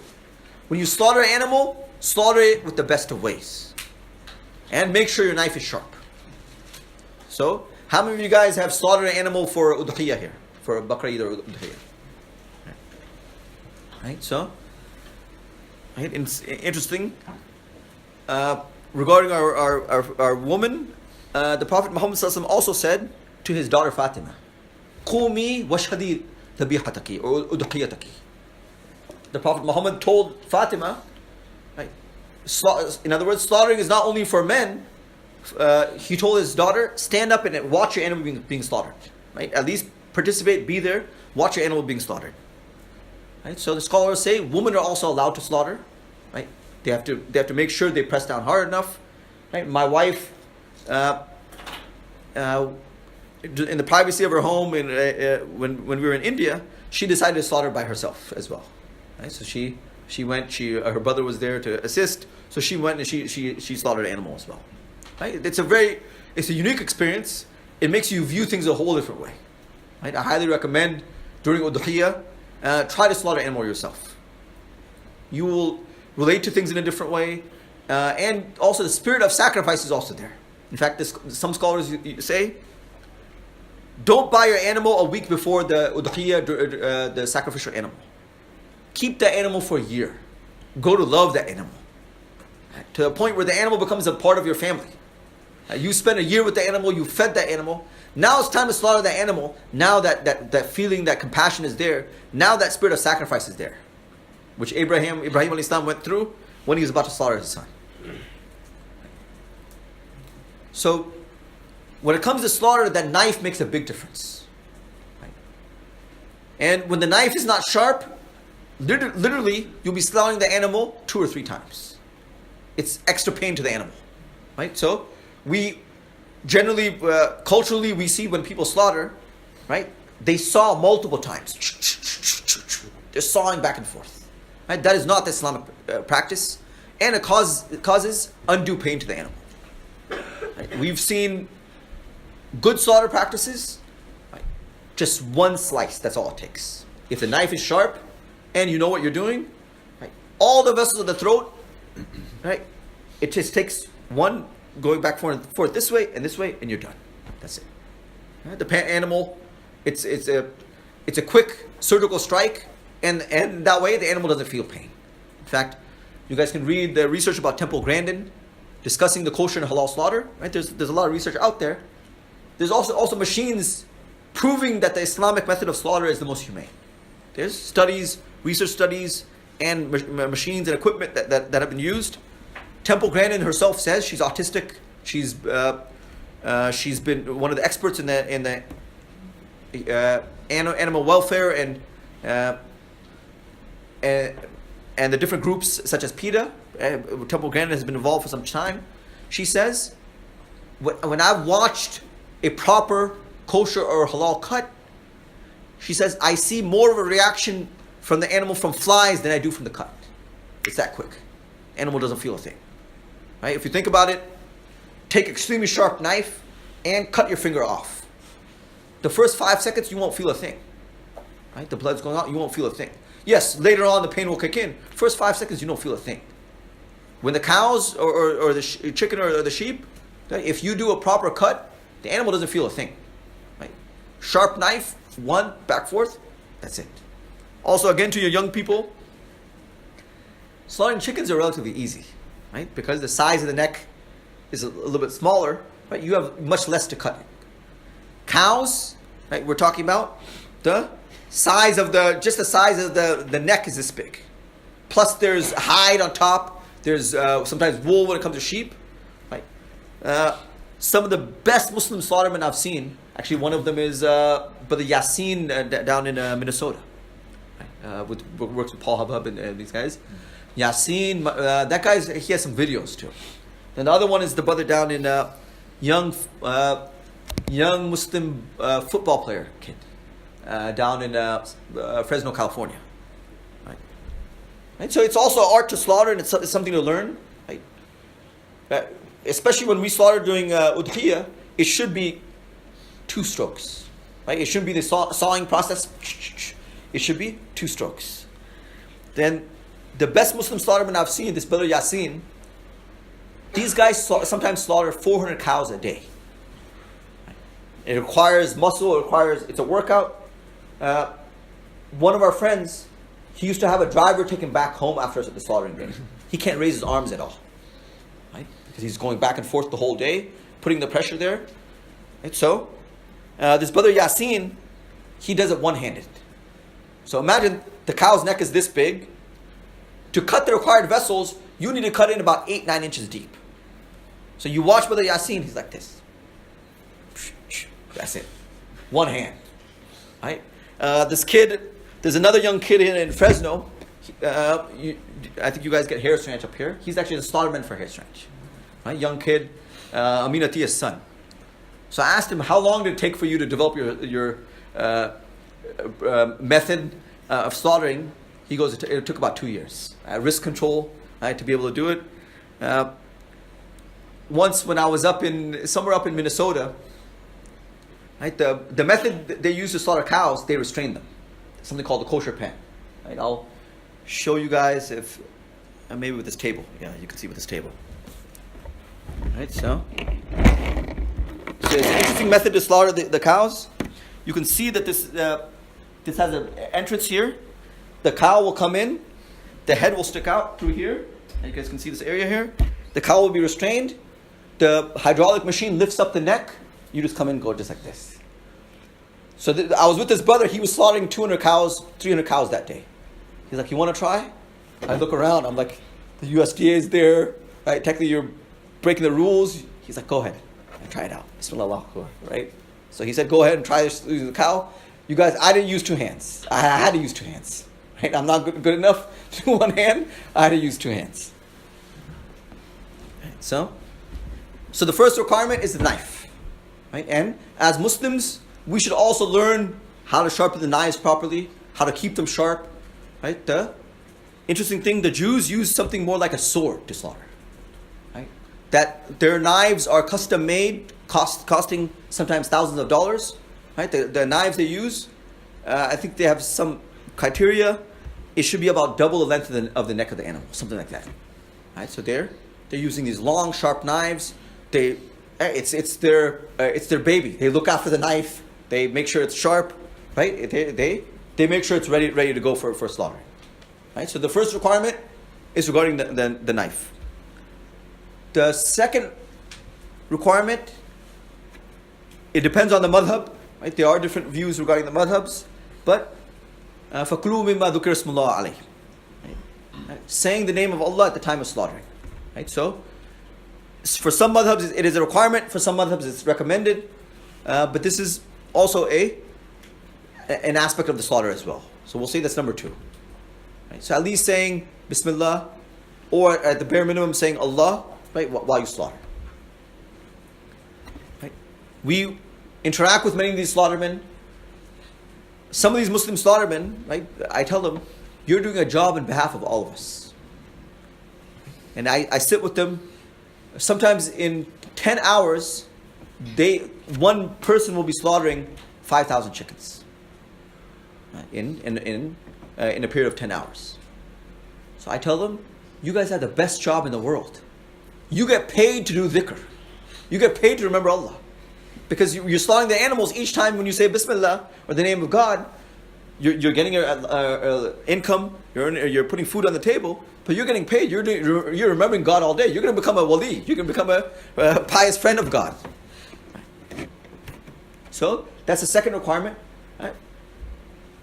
When you slaughter an animal, slaughter it with the best of ways. And make sure your knife is sharp. So, how many of you guys have slaughtered an animal for udhiyah here? For a bakra Eid or udhiyah? Right, so, right, it's interesting. Regarding our woman, the Prophet Muhammad also said to his daughter Fatima, Qumi washhadi dhabihataki or udhiyataki. The Prophet Muhammad told Fatima, right, in other words, slaughtering is not only for men. He told his daughter, stand up and watch your animal being slaughtered. Right? At least participate, be there, watch your animal being slaughtered. Right? So the scholars say women are also allowed to slaughter. Right? They have to make sure they press down hard enough. Right? My wife, in the privacy of her home, when we were in India, she decided to slaughter by herself as well. Right? So she went. Her brother was there to assist. So she went and she slaughtered an animal as well. Right? It's a unique experience. It makes you view things a whole different way. Right? I highly recommend during udhiyah, try to slaughter an animal yourself. You will relate to things in a different way, and also the spirit of sacrifice is also there. In fact, some scholars say, don't buy your animal a week before the udhiyah, the sacrificial animal. Keep the animal for a year. Grow to love that animal. To the point where the animal becomes a part of your family. You spend a year with the animal, you fed that animal. Now it's time to slaughter that animal. Now that feeling, that compassion is there. Now that spirit of sacrifice is there. Which Ibrahim al-Islam went through when he was about to slaughter his son. So, when it comes to slaughter, that knife makes a big difference. Right? And when the knife is not sharp, literally, you'll be slaughtering the animal 2 or 3 times. It's extra pain to the animal. Right? So, we generally, culturally, we see when people slaughter, right? They saw multiple times. They're sawing back and forth. Right? That is not the Islamic practice. And it causes undue pain to the animal. Right? We've seen good slaughter practices, right? Just 1 slice, that's all it takes. If the knife is sharp and you know what you're doing, right? all the vessels of the throat, right? It just takes one going back forth this way, and you're done. That's it. Right? The animal, it's a quick surgical strike, and that way the animal doesn't feel pain. In fact, you guys can read the research about Temple Grandin discussing the kosher and halal slaughter. Right? There's a lot of research out there. There's also machines proving that the Islamic method of slaughter is the most humane. There's studies, research studies, and machines and equipment that have been used. Temple Grandin herself says she's autistic. She's been one of the experts in the animal welfare and the different groups such as PETA. Temple Grandin has been involved for some time. She says, when I've watched a proper kosher or halal cut, she says, I see more of a reaction from the animal from flies than I do from the cut. It's that quick. Animal doesn't feel a thing. Right? If you think about it, take extremely sharp knife and cut your finger off. The first 5 seconds, you won't feel a thing. Right? The blood's going out, you won't feel a thing. Yes, later on the pain will kick in. First 5 seconds, you don't feel a thing. When the cows or the chicken or the sheep, right, if you do a proper cut, the animal doesn't feel a thing. Right? Sharp knife, one, back, forth, that's it. Also, again, to your young people, slaughtering chickens are relatively easy, right? Because the size of the neck is a little bit smaller, right? You have much less to cut. Cows, right? We're talking about the size of the neck is this big. Plus, there's hide on top. There's sometimes wool when it comes to sheep, right? Some of the best Muslim slaughtermen I've seen, actually one of them is Brother Yasin down in Minnesota. Works with Paul Habab and these guys. Yasin, that guy's, he has some videos too. And the other one is the brother down in young Muslim football player kid down in Fresno, California. Right? So it's also art to slaughter, and it's something to learn. Right? Especially when we slaughter during udhiyah, it should be 2 strokes. Right? It shouldn't be the sawing process. It should be 2 strokes. Then the best Muslim slaughterman I've seen, this brother Yasin, these guys sometimes slaughter 400 cows a day. It requires muscle, it's a workout. One of our friends, he used to have a driver take him back home after the slaughtering day. He can't raise his arms at all. Right? Because he's going back and forth the whole day, putting the pressure there. Right? So, this brother Yasin, he does it one-handed. So imagine the cow's neck is this big. To cut the required vessels, you need to cut in about 8-9 inches deep. So you watch Brother Yasin, he's like this. That's it. One hand. Right? This kid, there's another young kid in Fresno. I think you guys get Harris Ranch up here. He's actually the slaughterman for Harris Ranch. Right? Young kid, Amin Atiya's son. So I asked him, how long did it take for you to develop your method of slaughtering? He goes, it took about 2 years. Risk control, right, to be able to do it. Once when I was somewhere up in Minnesota, right, the method they use to slaughter cows, they restrain them. Something called the kosher pen. Right, I'll show you guys if maybe with this table. Yeah, you can see with this table. Right, so it's an interesting method to slaughter the cows. You can see that this has an entrance here. The cow will come in. The head will stick out through here. And you guys can see this area here. The cow will be restrained. The hydraulic machine lifts up the neck. You just come in and go just like this. So I was with this brother. He was slaughtering 200 cows, 300 cows that day. He's like, you want to try? I look around. I'm like, the USDA is there. Right? Technically, you're breaking the rules. He's like, go ahead. And try it out. Bismillah. Right? So he said, go ahead and try this using the cow. You guys, I didn't use 2 hands. I had to use 2 hands. Right? I'm not good enough to do 1 hand. I had to use 2 hands. Right? So the first requirement is the knife. Right? And as Muslims, we should also learn how to sharpen the knives properly, how to keep them sharp. Right? The interesting thing, the Jews use something more like a sword to slaughter. Right? That their knives are custom made, costing sometimes thousands of dollars. Right? The knives they use, I think they have some criteria. it should be about double the length of the neck of the animal, something like that. Right? So they're using these long, sharp knives. It's their baby. They look after the knife. They make sure it's sharp, right? They make sure it's ready to go for slaughtering. Right? So the first requirement is regarding the knife. The second requirement, it depends on the madhab. Right? There are different views regarding the madhabs, but فَكُلُوا مِمَّا ذُكِرَ اسْمُ اللَّهِ عَلَيْهِ. Saying the name of Allah at the time of slaughtering. Right? So, for some madhabs it is a requirement, for some madhabs it's recommended, but this is also an aspect of the slaughter as well. So we'll say that's number 2. Right? So at least saying Bismillah, or at the bare minimum saying Allah, right, while you slaughter. Right? We interact with many of these slaughtermen. Some of these Muslim slaughtermen, right, I tell them, you're doing a job on behalf of all of us. And I sit with them. Sometimes in 10 hours, one person will be slaughtering 5,000 chickens in a period of 10 hours. So I tell them, you guys have the best job in the world. You get paid to do dhikr. You get paid to remember Allah. Because you're slaughtering the animals each time when you say Bismillah or the name of God. You're getting your income. You're putting food on the table, but you're getting paid. You're remembering God all day. You're going to become a wali. You're going to become a pious friend of God. So that's the second requirement. Right?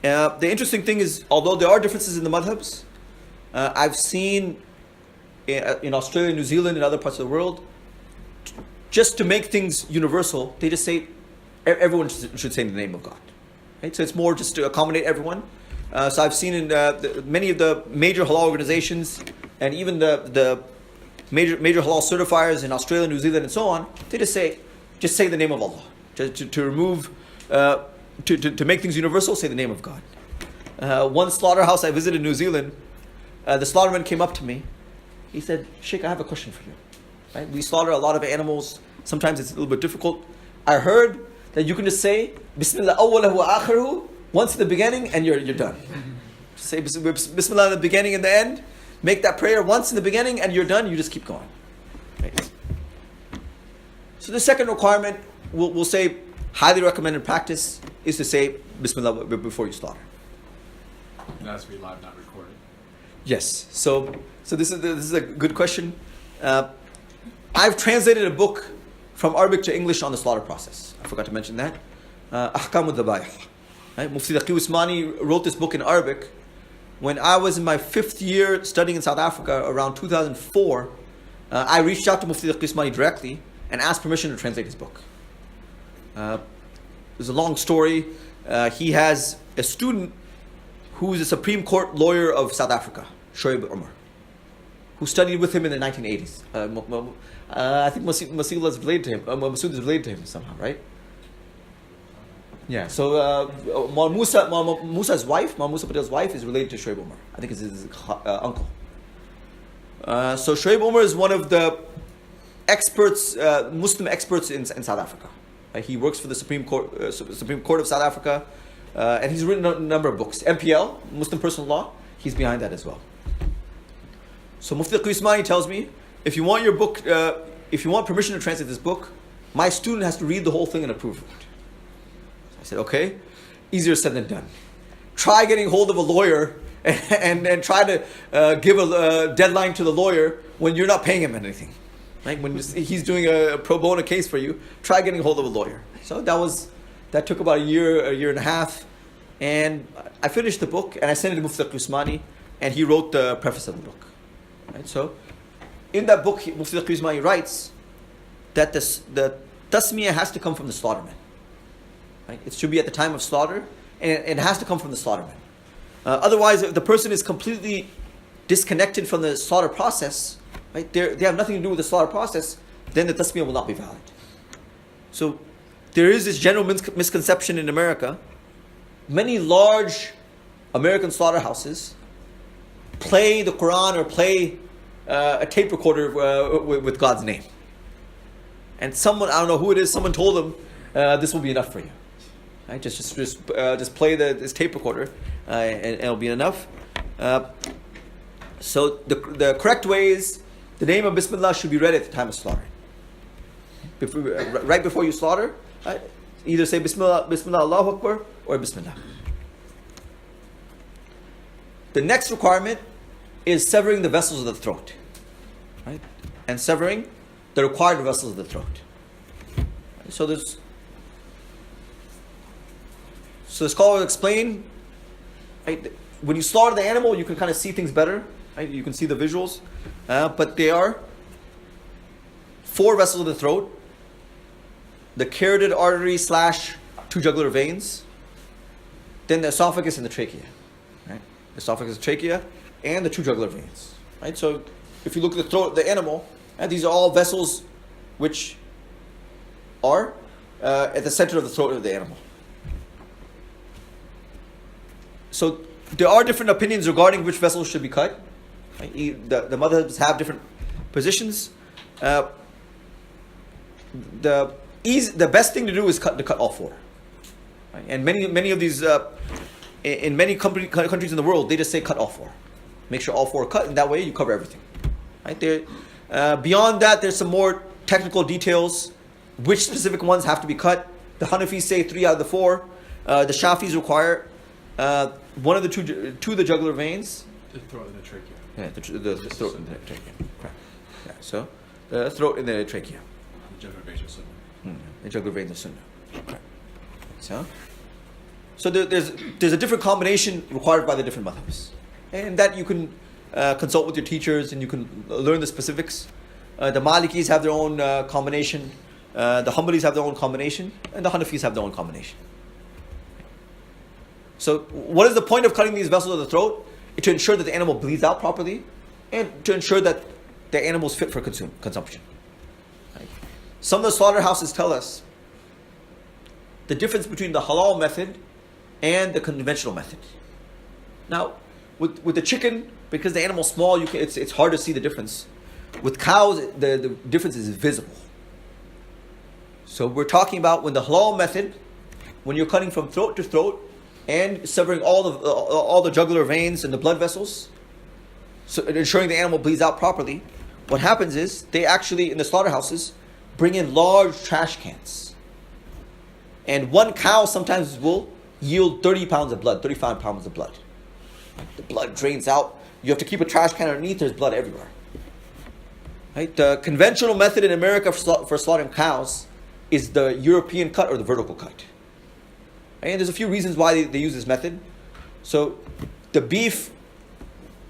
The interesting thing is, although there are differences in the madhabs, I've seen in Australia, New Zealand, and other parts of the world, just to make things universal, they just say everyone should say the name of God. Right? So it's more just to accommodate everyone. So I've seen in many of the major halal organizations, and even the major halal certifiers in Australia, New Zealand, and so on, they just say the name of Allah. To remove, to make things universal, say the name of God. One slaughterhouse I visited in New Zealand, the slaughterman came up to me. He said, Sheikh, I have a question for you. Right? We slaughter a lot of animals. Sometimes it's a little bit difficult. I heard that you can just say Bismillah awwalahu wa akhiruhu once in the beginning and you're done. Say Bismillah in the beginning and the end. Make that prayer once in the beginning and you're done. You just keep going. Right? So the second requirement, we'll say highly recommended practice, is to say Bismillah before you slaughter. It has to be live, not recorded. Yes. So this is a good question. I've translated a book from Arabic to English on the slaughter process. I forgot to mention that. Ahkam al-Dhabaih. Right? Mufti Abdullah Nana wrote this book in Arabic. When I was in my 5th year studying in South Africa around 2004, I reached out to Mufti Abdullah Nana directly and asked permission to translate his book. There's a long story. He has a student who's a Supreme Court lawyer of South Africa, Shoaib Umar, who studied with him in the 1980s. I think Masood is related to him. Masood is related to him somehow, right? Yeah. So Musa's wife, Musa Patel's wife, is related to Shoaib Umar. I think it's his uncle. So Shoaib Umar is one of the experts, Muslim experts in South Africa. He works for the Supreme Court of South Africa, and he's written a number of books. MPL, Muslim Personal Law, he's behind that as well. So Mufti Abdullah tells me, if you want your book, if you want permission to translate this book, my student has to read the whole thing and approve it. So I said, okay, easier said than done. Try getting hold of a lawyer and try to give a deadline to the lawyer when you're not paying him anything. Right? When he's doing a pro bono case for you, try getting hold of a lawyer. So that took about a year and a half, and I finished the book and I sent it to Mufti Abdullah, and he wrote the preface of the book. Right? So in that book, Mufti Abdullah writes that the tasmiyah has to come from the slaughterman. Right? It should be at the time of slaughter, and it has to come from the slaughterman. Otherwise, if the person is completely disconnected from the slaughter process, right? They have nothing to do with the slaughter process, then the tasmiyah will not be valid. So there is this general misconception in America. Many large American slaughterhouses play the Quran or play a tape recorder with God's name. And someone, I don't know who it is, someone told them, this will be enough for you. Right? Just play this tape recorder and it'll be enough. So the correct way is the name of Bismillah should be read at the time of slaughter. Right before you slaughter, either say Bismillah, Bismillah, Allahu Akbar, or Bismillah. The next requirement is severing the vessels of the throat, right? And severing the required vessels of the throat. So the scholars explain, right, when you slaughter the animal, you can kind of see things better, right? You can see the visuals, but they are 4 vessels of the throat, the carotid artery / 2 jugular veins, then the esophagus and the trachea, right? Esophagus, trachea, and the 2 jugular veins, right? So if you look at the throat of the animal, these are all vessels which are at the center of the throat of the animal. So there are different opinions regarding which vessels should be cut. Right? The madhabs have different positions. The best thing to do is cut all 4. Right? And many of these in many countries in the world, they just say cut all 4. Make sure all 4 are cut, and that way you cover everything. Right? Beyond that, there's some more technical details. Which specific ones have to be cut? The Hanafis say 3 out of the 4. The Shafis require one of the two of the jugular veins. The throat and the trachea. Yeah, the throat and the trachea. Correct. Yeah, so the throat and the trachea. The jugular veins are sunnah. The jugular veins are sunnah. Correct. So there's a different combination required by the different madhabs, and that you can consult with your teachers and you can learn the specifics. The Malikis have their own combination. The Hanbalis have their own combination, and the Hanafis have their own combination. So, what is the point of cutting these vessels of the throat? It's to ensure that the animal bleeds out properly, and to ensure that the animal is fit for consumption. Right? Some of the slaughterhouses tell us the difference between the halal method and the conventional method. Now, with the chicken, because the animal's small, it's hard to see the difference. With cows, the difference is visible. So we're talking about when the halal method, when you're cutting from throat to throat and severing all the jugular veins and the blood vessels, so ensuring the animal bleeds out properly, what happens is they actually, in the slaughterhouses, bring in large trash cans. And one cow sometimes will yield 30 pounds of blood, 35 pounds of blood. The blood drains out. You have to keep a trash can underneath, there's blood everywhere. Right? The conventional method in America for slaughtering cows is the European cut or the vertical cut. And there's a few reasons why they use this method. So the beef,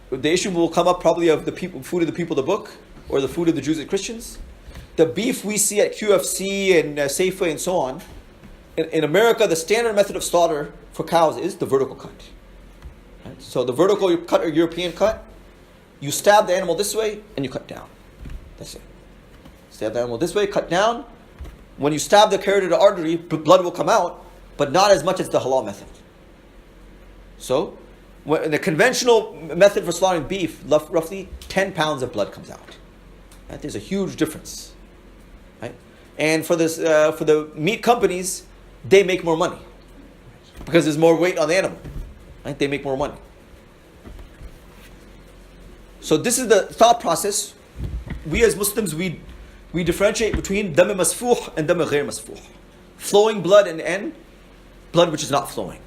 the issue will come up probably of the food of the people of the book, or the food of the Jews and Christians. The beef we see at QFC and Safeway and so on, in America, the standard method of slaughter for cows is the vertical cut. Right? So the vertical cut or European cut, you stab the animal this way and you cut down. That's it. Stab the animal this way, cut down. When you stab the carotid artery, blood will come out, but not as much as the halal method. So, in the conventional method for slaughtering beef, roughly 10 pounds of blood comes out. Right? There's a huge difference. Right? And for the meat companies, they make more money because there's more weight on the animal. Right? They make more money. So this is the thought process. We as Muslims, we differentiate between dam masfuh and dam ghair masfuh. Flowing blood and blood which is not flowing.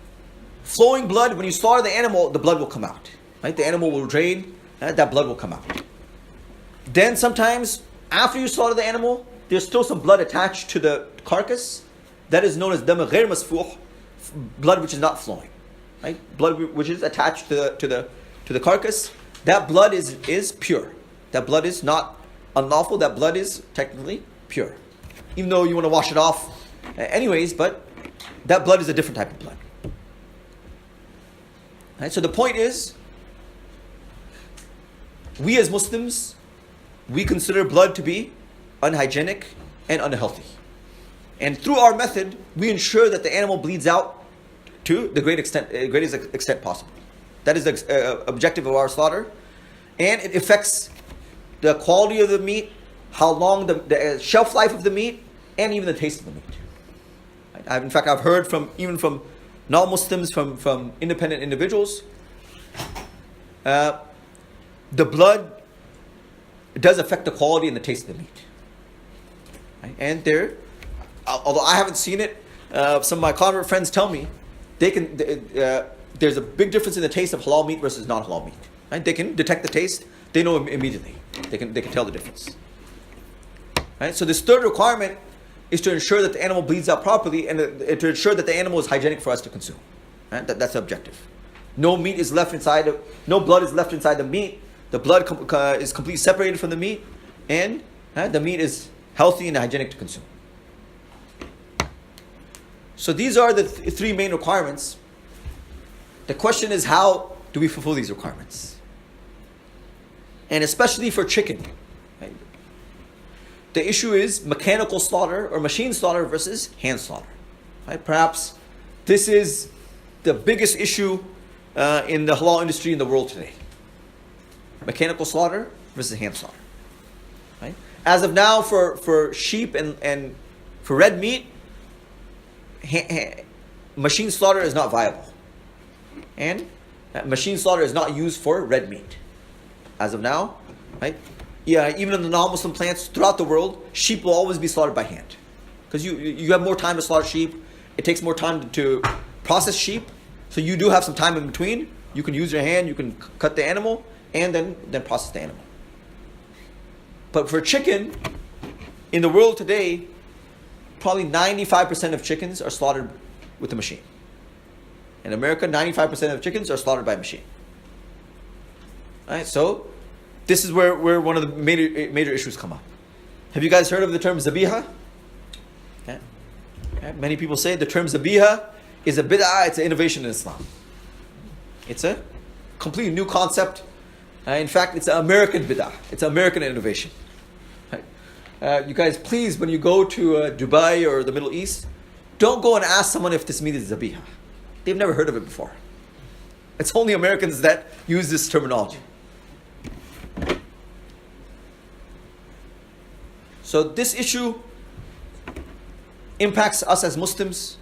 Flowing blood, when you slaughter the animal, the blood will come out. Right? The animal will drain, that blood will come out. Then sometimes, after you slaughter the animal, there's still some blood attached to the carcass. That is known as dam ghair masfuh, blood which is not flowing. Right? Blood which is attached to the carcass. That blood is pure. That blood is not unlawful. That blood is technically pure. Even though you want to wash it off anyways, but that blood is a different type of blood. Right? So the point is, we as Muslims, we consider blood to be unhygienic and unhealthy. And through our method, we ensure that the animal bleeds out to the greatest extent possible. That is the objective of our slaughter. And it affects the quality of the meat, how long the shelf life of the meat, and even the taste of the meat. Right? In fact, I've heard from non-Muslims, from independent individuals, the blood does affect the quality and the taste of the meat. Right? And although I haven't seen it, some of my convert friends tell me there's a big difference in the taste of halal meat versus non-halal meat. Right? They can detect the taste. They know immediately. They can tell the difference. Right? So this third requirement is to ensure that the animal bleeds out properly and to ensure that the animal is hygienic for us to consume. Right? That's the objective. No blood is left inside the meat. The blood is completely separated from the meat, and the meat is healthy and hygienic to consume. So these are the three main requirements. The question is, how do we fulfill these requirements? And especially for chicken. Right? The issue is mechanical slaughter or machine slaughter versus hand slaughter. Right? Perhaps this is the biggest issue in the halal industry in the world today. Mechanical slaughter versus hand slaughter. Right? As of now, for sheep and for red meat, machine slaughter is not viable. And machine slaughter is not used for red meat. As of now, right? Yeah, even in the non-Muslim plants throughout the world, sheep will always be slaughtered by hand. Because you have more time to slaughter sheep. It takes more time to process sheep. So you do have some time in between. You can use your hand, you can cut the animal, and then process the animal. But for chicken, in the world today, probably 95% of chickens are slaughtered with a machine. In America, 95% of chickens are slaughtered by a machine. Alright, so this is where one of the major issues come up. Have you guys heard of the term zabiha? Okay. Many people say the term zabiha is a bid'ah, it's an innovation in Islam. It's a completely new concept. In fact, it's an American bid'ah. It's an American innovation. Right? You guys, please, when you go to Dubai or the Middle East, don't go and ask someone if this meat is zabiha. They've never heard of it before. It's only Americans that use this terminology. So this issue impacts us as Muslims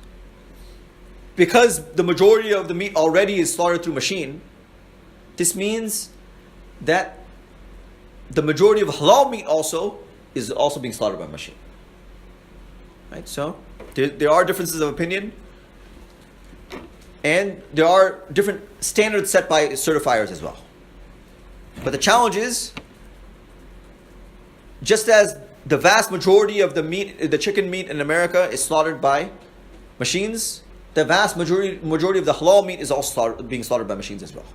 because the majority of the meat already is slaughtered through machine. This means that the majority of halal meat is also being slaughtered by machine. Right? So there are differences of opinion, and there are different standards set by certifiers as well. But the challenge is, just as the vast majority of the chicken meat in America is slaughtered by machines, the vast majority of the halal meat is also being slaughtered by machines as well.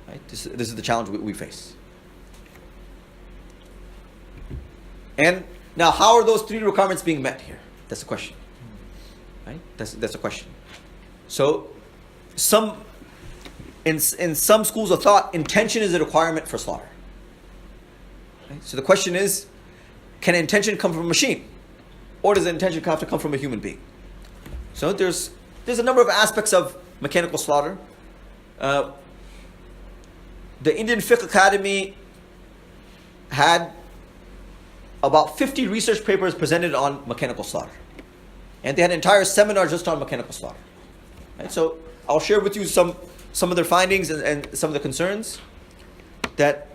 Right? This is the challenge we face. And now, how are those three requirements being met here? That's the question. Right? That's the question. So, in some schools of thought, intention is a requirement for slaughter. Right? So the question is, can intention come from a machine, or does the intention have to come from a human being? So there's a number of aspects of mechanical slaughter. The Indian Fiqh Academy had about 50 research papers presented on mechanical slaughter, and they had an entire seminar just on mechanical slaughter. Right? So I'll share with you some of their findings and some of the concerns. That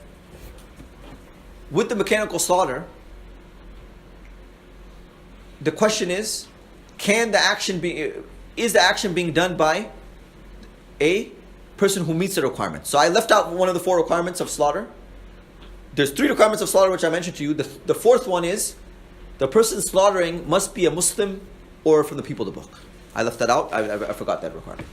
with the mechanical slaughter, the question is, is the action being done by a person who meets the requirement? So I left out one of the 4 requirements of slaughter. There's 3 requirements of slaughter which I mentioned to you. The 4th one is, the person slaughtering must be a Muslim or from the people of the book. I left that out. I forgot that requirement.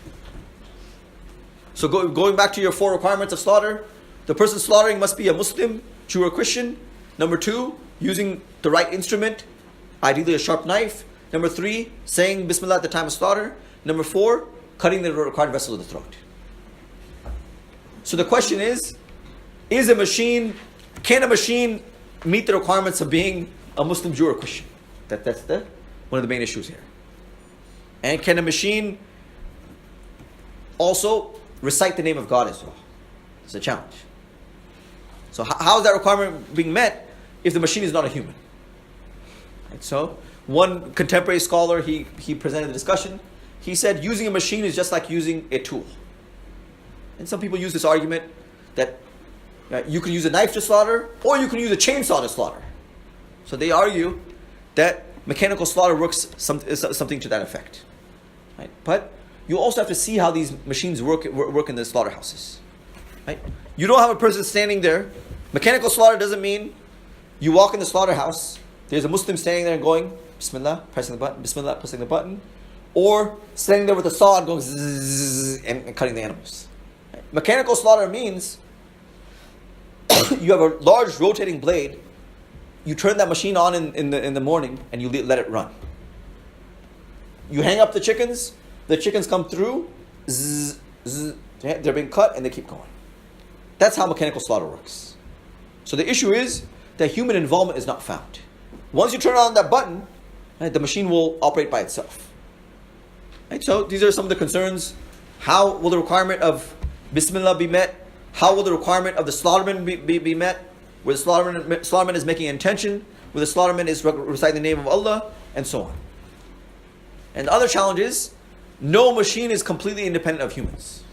So going back to your 4 requirements of slaughter, the person slaughtering must be a Muslim, Jew or Christian. Number 2, using the right instrument, ideally a sharp knife. Number 3, saying Bismillah at the time of slaughter. Number 4, cutting the required vessel of the throat. So the question is can a machine meet the requirements of being a Muslim, Jew, or Christian? That's one of the main issues here. And can a machine also recite the name of God as well? It's a challenge. So how is that requirement being met if the machine is not a human? Right, so one contemporary scholar, he presented the discussion. He said using a machine is just like using a tool. And some people use this argument that you can use a knife to slaughter, or you can use a chainsaw to slaughter. So they argue that mechanical slaughter works something to that effect. Right? But you also have to see how these machines work in the slaughterhouses. Right? You don't have a person standing there. Mechanical slaughter doesn't mean you walk in the slaughterhouse, there's a Muslim standing there and going, Bismillah, pressing the button, Bismillah, pressing the button, or standing there with a saw and going zzz, and cutting the animals. Right? Mechanical slaughter means you have a large rotating blade, you turn that machine on in the morning and you let it run. You hang up the chickens come through, zzz, zzz, they're being cut and they keep going. That's how mechanical slaughter works. So the issue is that human involvement is not found. Once you turn on that button, right, the machine will operate by itself. Right? So these are some of the concerns. How will the requirement of Bismillah be met? How will the requirement of the slaughterman be met? Where the slaughterman is making intention, where the slaughterman is reciting the name of Allah, and so on. And the other challenge is, no machine is completely independent of humans.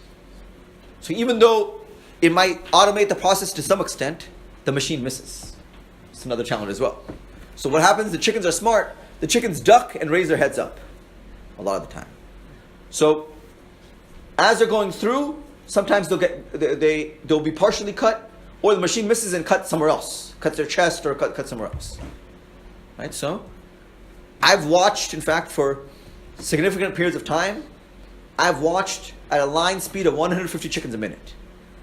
So even though it might automate the process to some extent, the machine misses. It's another challenge as well. So what happens, the chickens are smart, the chickens duck and raise their heads up a lot of the time. So as they're going through, sometimes they'll be partially cut, or the machine misses and cuts somewhere else, cuts their chest or cut somewhere else. Right? So I've watched, in fact, for significant periods of time, I've watched at a line speed of 150 chickens a minute.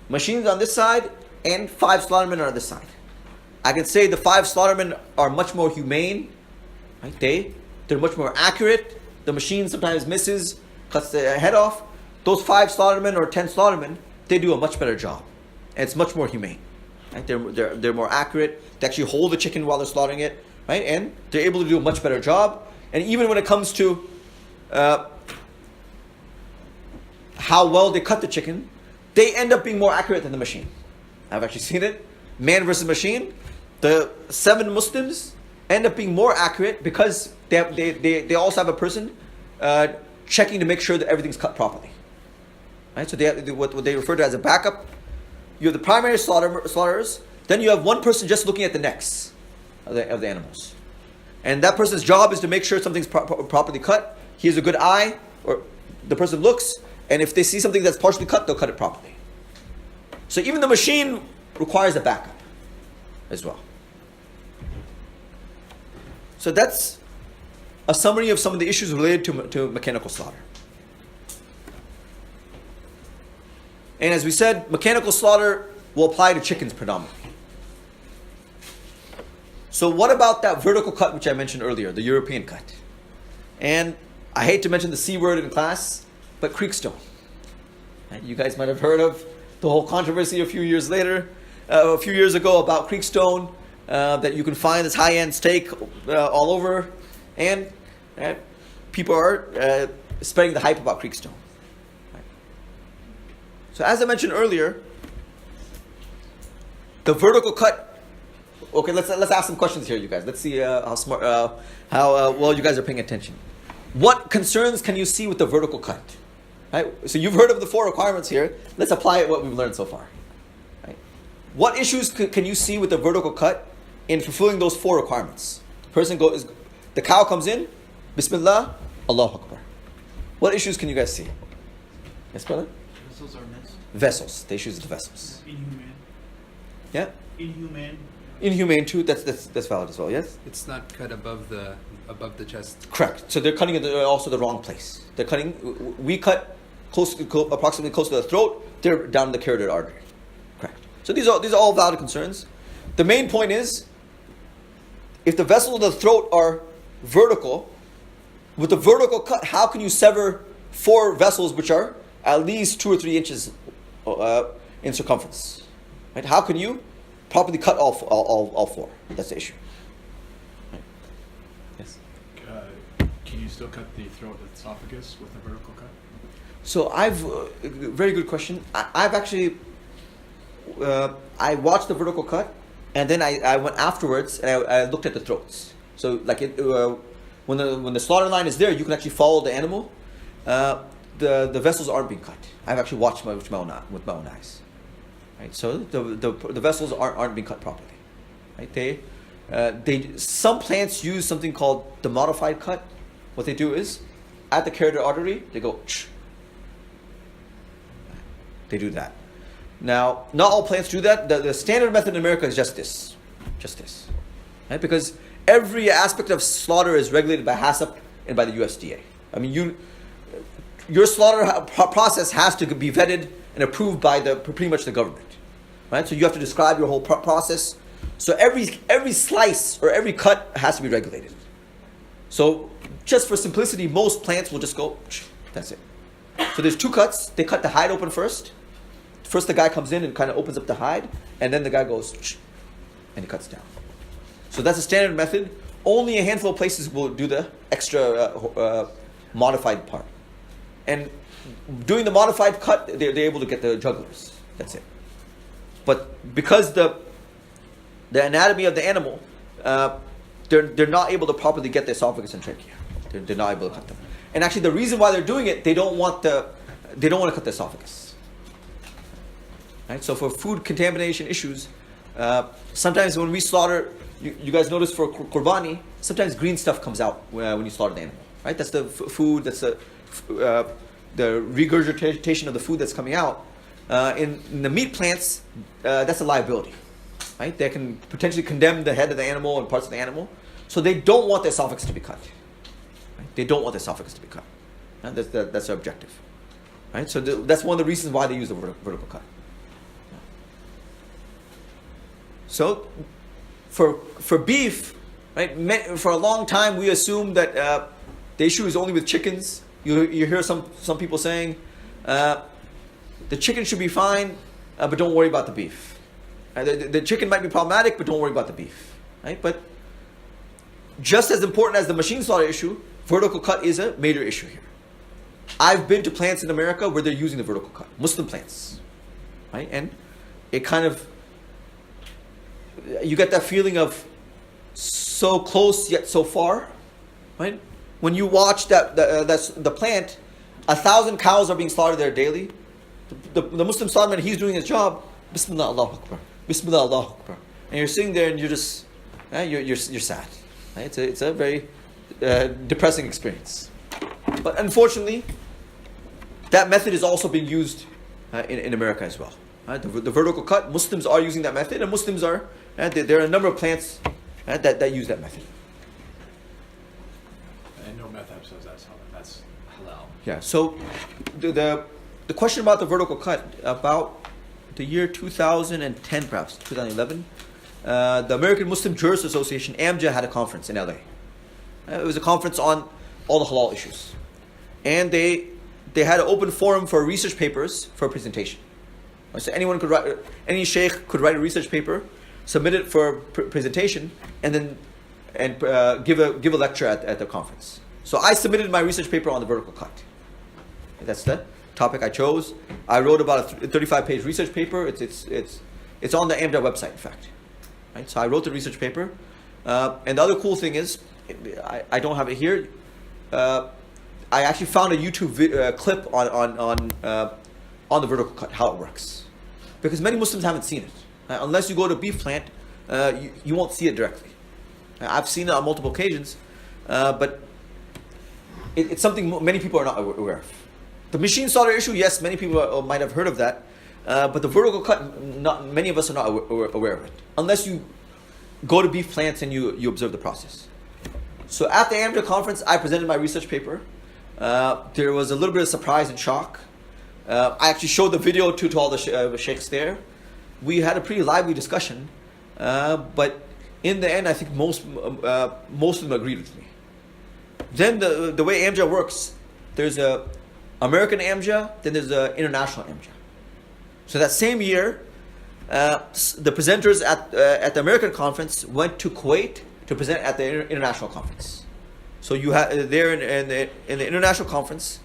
Machines on this side and 5 slaughtermen are on this side. I can say the 5 slaughtermen are much more humane. Right? They're much more accurate. The machine sometimes misses, cuts the head off. Those 5 slaughtermen or 10 slaughtermen, they do a much better job. And it's much more humane. Right? They're more accurate. They actually hold the chicken while they're slaughtering it. Right? And they're able to do a much better job. And even when it comes to how well they cut the chicken, they end up being more accurate than the machine. I've actually seen it. Man versus machine. The 7 Muslims end up being more accurate because they also have a person checking to make sure that everything's cut properly. Right? So they have what they refer to as a backup. You have the primary slaughterers. Then you have one person just looking at the necks of the animals. And that person's job is to make sure something's properly cut. He has a good eye, or the person looks, and if they see something that's partially cut, they'll cut it properly. So even the machine requires a backup as well. So that's a summary of some of the issues related to mechanical slaughter. And as we said, mechanical slaughter will apply to chickens predominantly. So what about that vertical cut which I mentioned earlier, the European cut? And I hate to mention the C word in class, but creekstone. Right? You guys might have heard of the whole controversy a few years ago about creekstone, that you can find this high-end steak all over, and people are spreading the hype about creekstone. Right? So as I mentioned earlier, the vertical cut. Okay, let's ask some questions here, you guys. Let's see how well you guys are paying attention. What concerns can you see with the vertical cut? Right? So you've heard of the 4 requirements here. Let's apply what we've learned so far. Right? What issues can you see with the vertical cut in fulfilling those 4 requirements? The cow comes in, Bismillah, Allahu Akbar. What issues can you guys see? Yes, brother? Vessels are missed. Vessels. The issues of the vessels. Inhumane. Yeah? Inhumane too. That's valid as well. Yes. It's not cut above the chest. Correct. So they're cutting it also the wrong place. They're cutting. We cut approximately close to the throat. They're down the carotid artery. Correct. So these are all valid concerns. The main point is, if the vessels of the throat are vertical, with the vertical cut, how can you sever 4 vessels which are at least 2 or 3 inches in circumference? Right? How can you properly cut all 4? That's the issue. Right. Yes. Can you still cut the throat and esophagus with a vertical cut? So very good question. I've actually, I watched the vertical cut, and then I went afterwards and I looked at the throats. So like when the slaughter line is there, you can actually follow the animal. the vessels aren't being cut. I've actually watched with my own eyes. Right? So the vessels aren't being cut properly. Right? Some plants use something called the modified cut. What they do is, at the carotid artery, they go. They do that. Now, not all plants do that. The standard method in America is just this, right? Because every aspect of slaughter is regulated by HACCP and by the USDA. I mean, your slaughter process has to be vetted and approved by pretty much the government, right? So you have to describe your whole process. So every slice or every cut has to be regulated. So just for simplicity, most plants will just go. That's it. So there's two cuts. They cut the hide open first. First, the guy comes in and kind of opens up the hide, and then the guy goes and he cuts down. So that's a standard method. Only a handful of places will do the extra modified part. And doing the modified cut, they're able to get the jugulars. That's it. But because the anatomy of the animal, they're not able to properly get the esophagus and trachea. They're not able to cut them. And actually, the reason why they're doing it, they don't want to cut the esophagus. Right? So for food contamination issues, sometimes when we slaughter, you guys notice for qurbani, sometimes green stuff comes out when you slaughter the animal. Right? That's the food. That's the regurgitation of the food that's coming out. In the meat plants, that's a liability. Right? They can potentially condemn the head of the animal and parts of the animal. So they don't want the esophagus to be cut. Right? They don't want the esophagus to be cut. Right? That's their objective. Right? So that's one of the reasons why they use the vertical cut. So for beef, right? For a long time we assumed that the issue is only with chickens. You hear some people saying the chicken should be fine, but don't worry about the beef. The chicken might be problematic, but don't worry about the beef. Right? But just as important as the machine slaughter issue, vertical cut is a major issue here. I've been to plants in America where they're using the vertical cut, Muslim plants, right? And it kind of, you get that feeling of so close yet so far, right? When you watch that's the plant, 1,000 cows are being slaughtered there daily. The Muslim slaughterman, he's doing his job. Bismillah, Allahu Akbar. Bismillah, Allahu Akbar. And you're sitting there and you're just, you're sad. Right? It's a very depressing experience. But unfortunately, that method is also being used in America as well. Right? The vertical cut, Muslims are using that method, and Muslims are, there are a number of plants that use that method. And no Mihraab says that's halal. Yeah, so the question about the vertical cut, about the year 2010 perhaps, 2011, the American Muslim Jurist Association, AMJA, had a conference in LA. It was a conference on all the halal issues. And they had an open forum for research papers for a presentation. So anyone could write, any sheikh could write a research paper, submit it for presentation, and then give a lecture at the conference. So I submitted my research paper on the vertical cut. That's the topic I chose. I wrote about a 35-page research paper. It's on the AMJA website, in fact. Right? So I wrote the research paper, and the other cool thing is, I don't have it here. I actually found a YouTube clip on the vertical cut, how it works, because many Muslims haven't seen it. Unless you go to a beef plant, you won't see it directly. I've seen it on multiple occasions, but it's something many people are not aware of. The machine slaughter issue, yes, many people might have heard of that, but the vertical cut, many of us are not aware of it, unless you go to beef plants and you observe the process. So at the AMJA conference, I presented my research paper. There was a little bit of surprise and shock. I actually showed the video to all the sheikhs there. We had a pretty lively discussion, but in the end, I think most of them agreed with me. Then the way AMJA works, there's a American AMJA, then there's a international AMJA. So that same year, the presenters at the American conference went to Kuwait to present at the international conference. So you had there in the international conference.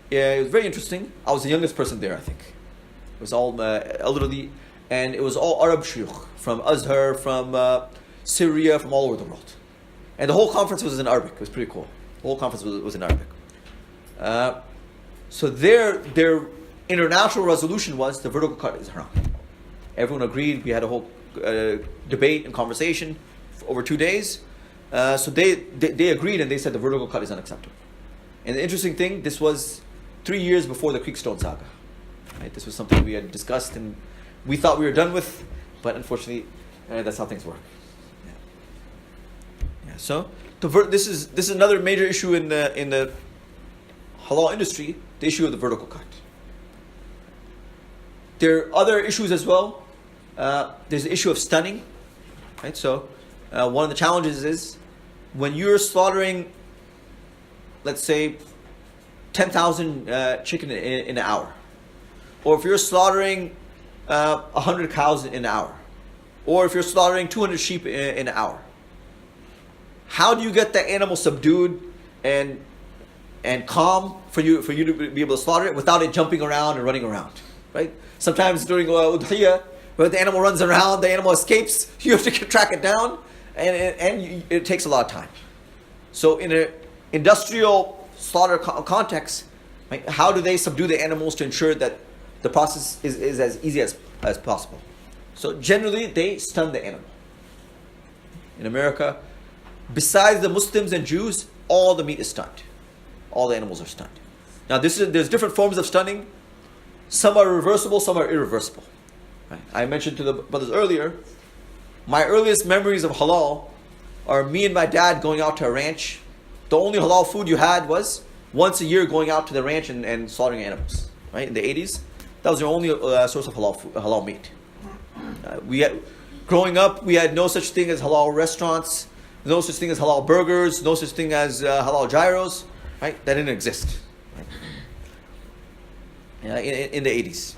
It was very interesting. I was the youngest person there, I think. It was all elderly, and it was all Arab shuyukh from Azhar, from Syria, from all over the world. And the whole conference was in Arabic. It was pretty cool. The whole conference was in Arabic. So their international resolution was the vertical cut is haram. Everyone agreed. We had a whole debate and conversation for over 2 days. So they agreed and they said the vertical cut is unacceptable. And the interesting thing, this was 3 years before the Creekstone saga. Right? This was something we had discussed and we thought we were done with, but unfortunately, that's how things work. Yeah. So this is another major issue in the halal industry, the issue of the vertical cut. There are other issues as well. There's the issue of stunning. Right? So one of the challenges is when you're slaughtering, let's say, 10,000 chicken in an hour, or if you're slaughtering 100 cows in an hour, or if you're slaughtering 200 sheep in an hour, how do you get that animal subdued and calm for you to be able to slaughter it without it jumping around and running around, right? Sometimes during udhiyah, when the animal runs around, the animal escapes, you have to track it down, and it takes a lot of time. So in an industrial slaughter context, right, how do they subdue the animals to ensure that the process is as easy as possible? So generally, they stun the animal. In America, besides the Muslims and Jews, all the meat is stunned. All the animals are stunned. Now, there's different forms of stunning. Some are reversible, some are irreversible. Right? I mentioned to the brothers earlier, my earliest memories of halal are me and my dad going out to a ranch. The only halal food you had was once a year going out to the ranch and slaughtering animals. Right? In the 80s, that was your only source of halal meat. Growing up, we had no such thing as halal restaurants, no such thing as halal burgers, no such thing as halal gyros. Right? That didn't exist. Right? In the 80s.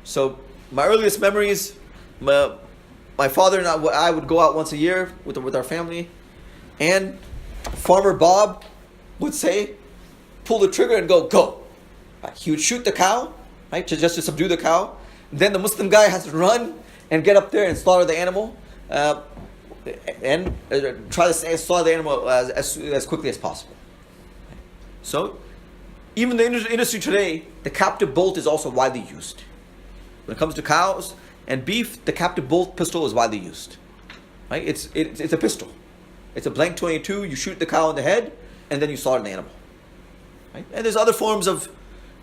So my earliest memories, my father and I would go out once a year with our family, and Farmer Bob would say, pull the trigger and go. Right? He would shoot the cow, right, just to subdue the cow. Then the Muslim guy has to run and get up there and slaughter the animal, and try to slaughter the animal as quickly as possible. So, even the industry today, the captive bolt is also widely used. When it comes to cows and beef, the captive bolt pistol is widely used. Right? It's a pistol. It's a blank .22. You shoot the cow in the head, and then you slaughter the animal. Right? And there's other forms of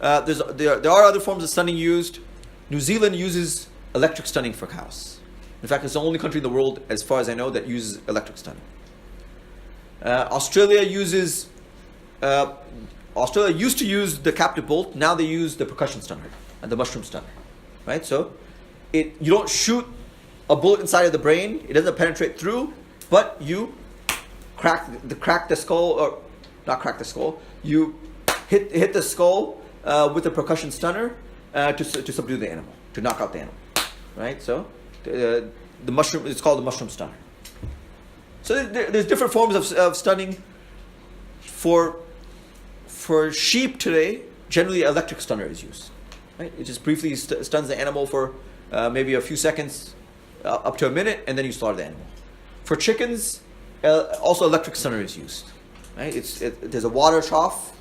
there are other forms of stunning used. New Zealand uses electric stunning for cows. In fact, it's the only country in the world, as far as I know, that uses electric stunning. Australia used to use the captive bolt. Now they use the percussion stunner and the mushroom stunner. Right? So you don't shoot a bullet inside of the brain. It doesn't penetrate through, but you crack the skull, or not crack the skull. You hit the skull with a percussion stunner to subdue the animal, to knock out the animal. Right? So the mushroom, it's called the mushroom stunner. So there's different forms of stunning. For sheep today, generally electric stunner is used. Right? It just briefly stuns the animal for maybe a few seconds, up to a minute, and then you slaughter the animal. For chickens, also electric stunner is used. Right? There's a water trough.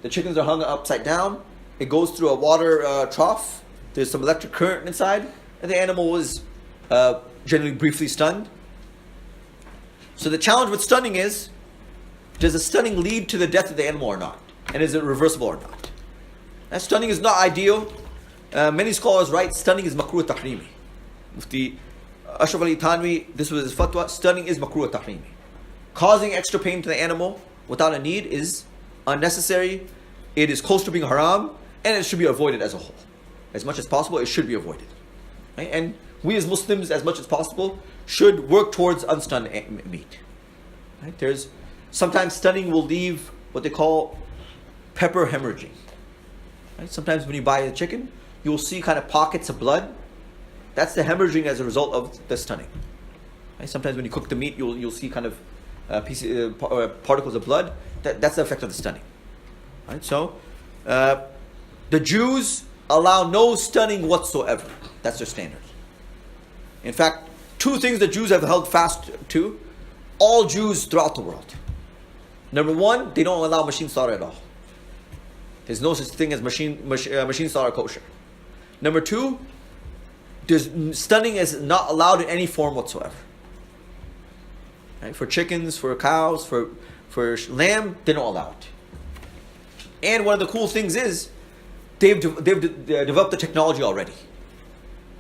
The chickens are hung upside down. It goes through a water trough. There's some electric current inside, and the animal was generally briefly stunned. So the challenge with stunning is, does the stunning lead to the death of the animal or not? And is it reversible or not? And stunning is not ideal. Many scholars write stunning is makruh tahrimi. Mufti Ashraf Ali Thanwi, this was his fatwa, stunning is makruh tahrimi. Causing extra pain to the animal without a need is unnecessary. It is close to being haram, and it should be avoided as a whole. As much as possible, it should be avoided. Right? And we as Muslims, as much as possible, should work towards unstunned meat. Right? Sometimes stunning will leave what they call pepper hemorrhaging. Right? Sometimes when you buy a chicken, you will see kind of pockets of blood. That's the hemorrhaging as a result of the stunning. Right? Sometimes when you cook the meat, you'll see kind of particles of blood. That's the effect of the stunning. Right? So, the Jews allow no stunning whatsoever. That's their standard. In fact, two things the Jews have held fast to, all Jews throughout the world. Number one, they don't allow machine slaughter at all. There's no such thing as machine slaughter kosher. Number two, stunning is not allowed in any form whatsoever. Right? For chickens, for cows, for lamb, they don't allow it. And one of the cool things is they've developed the technology already.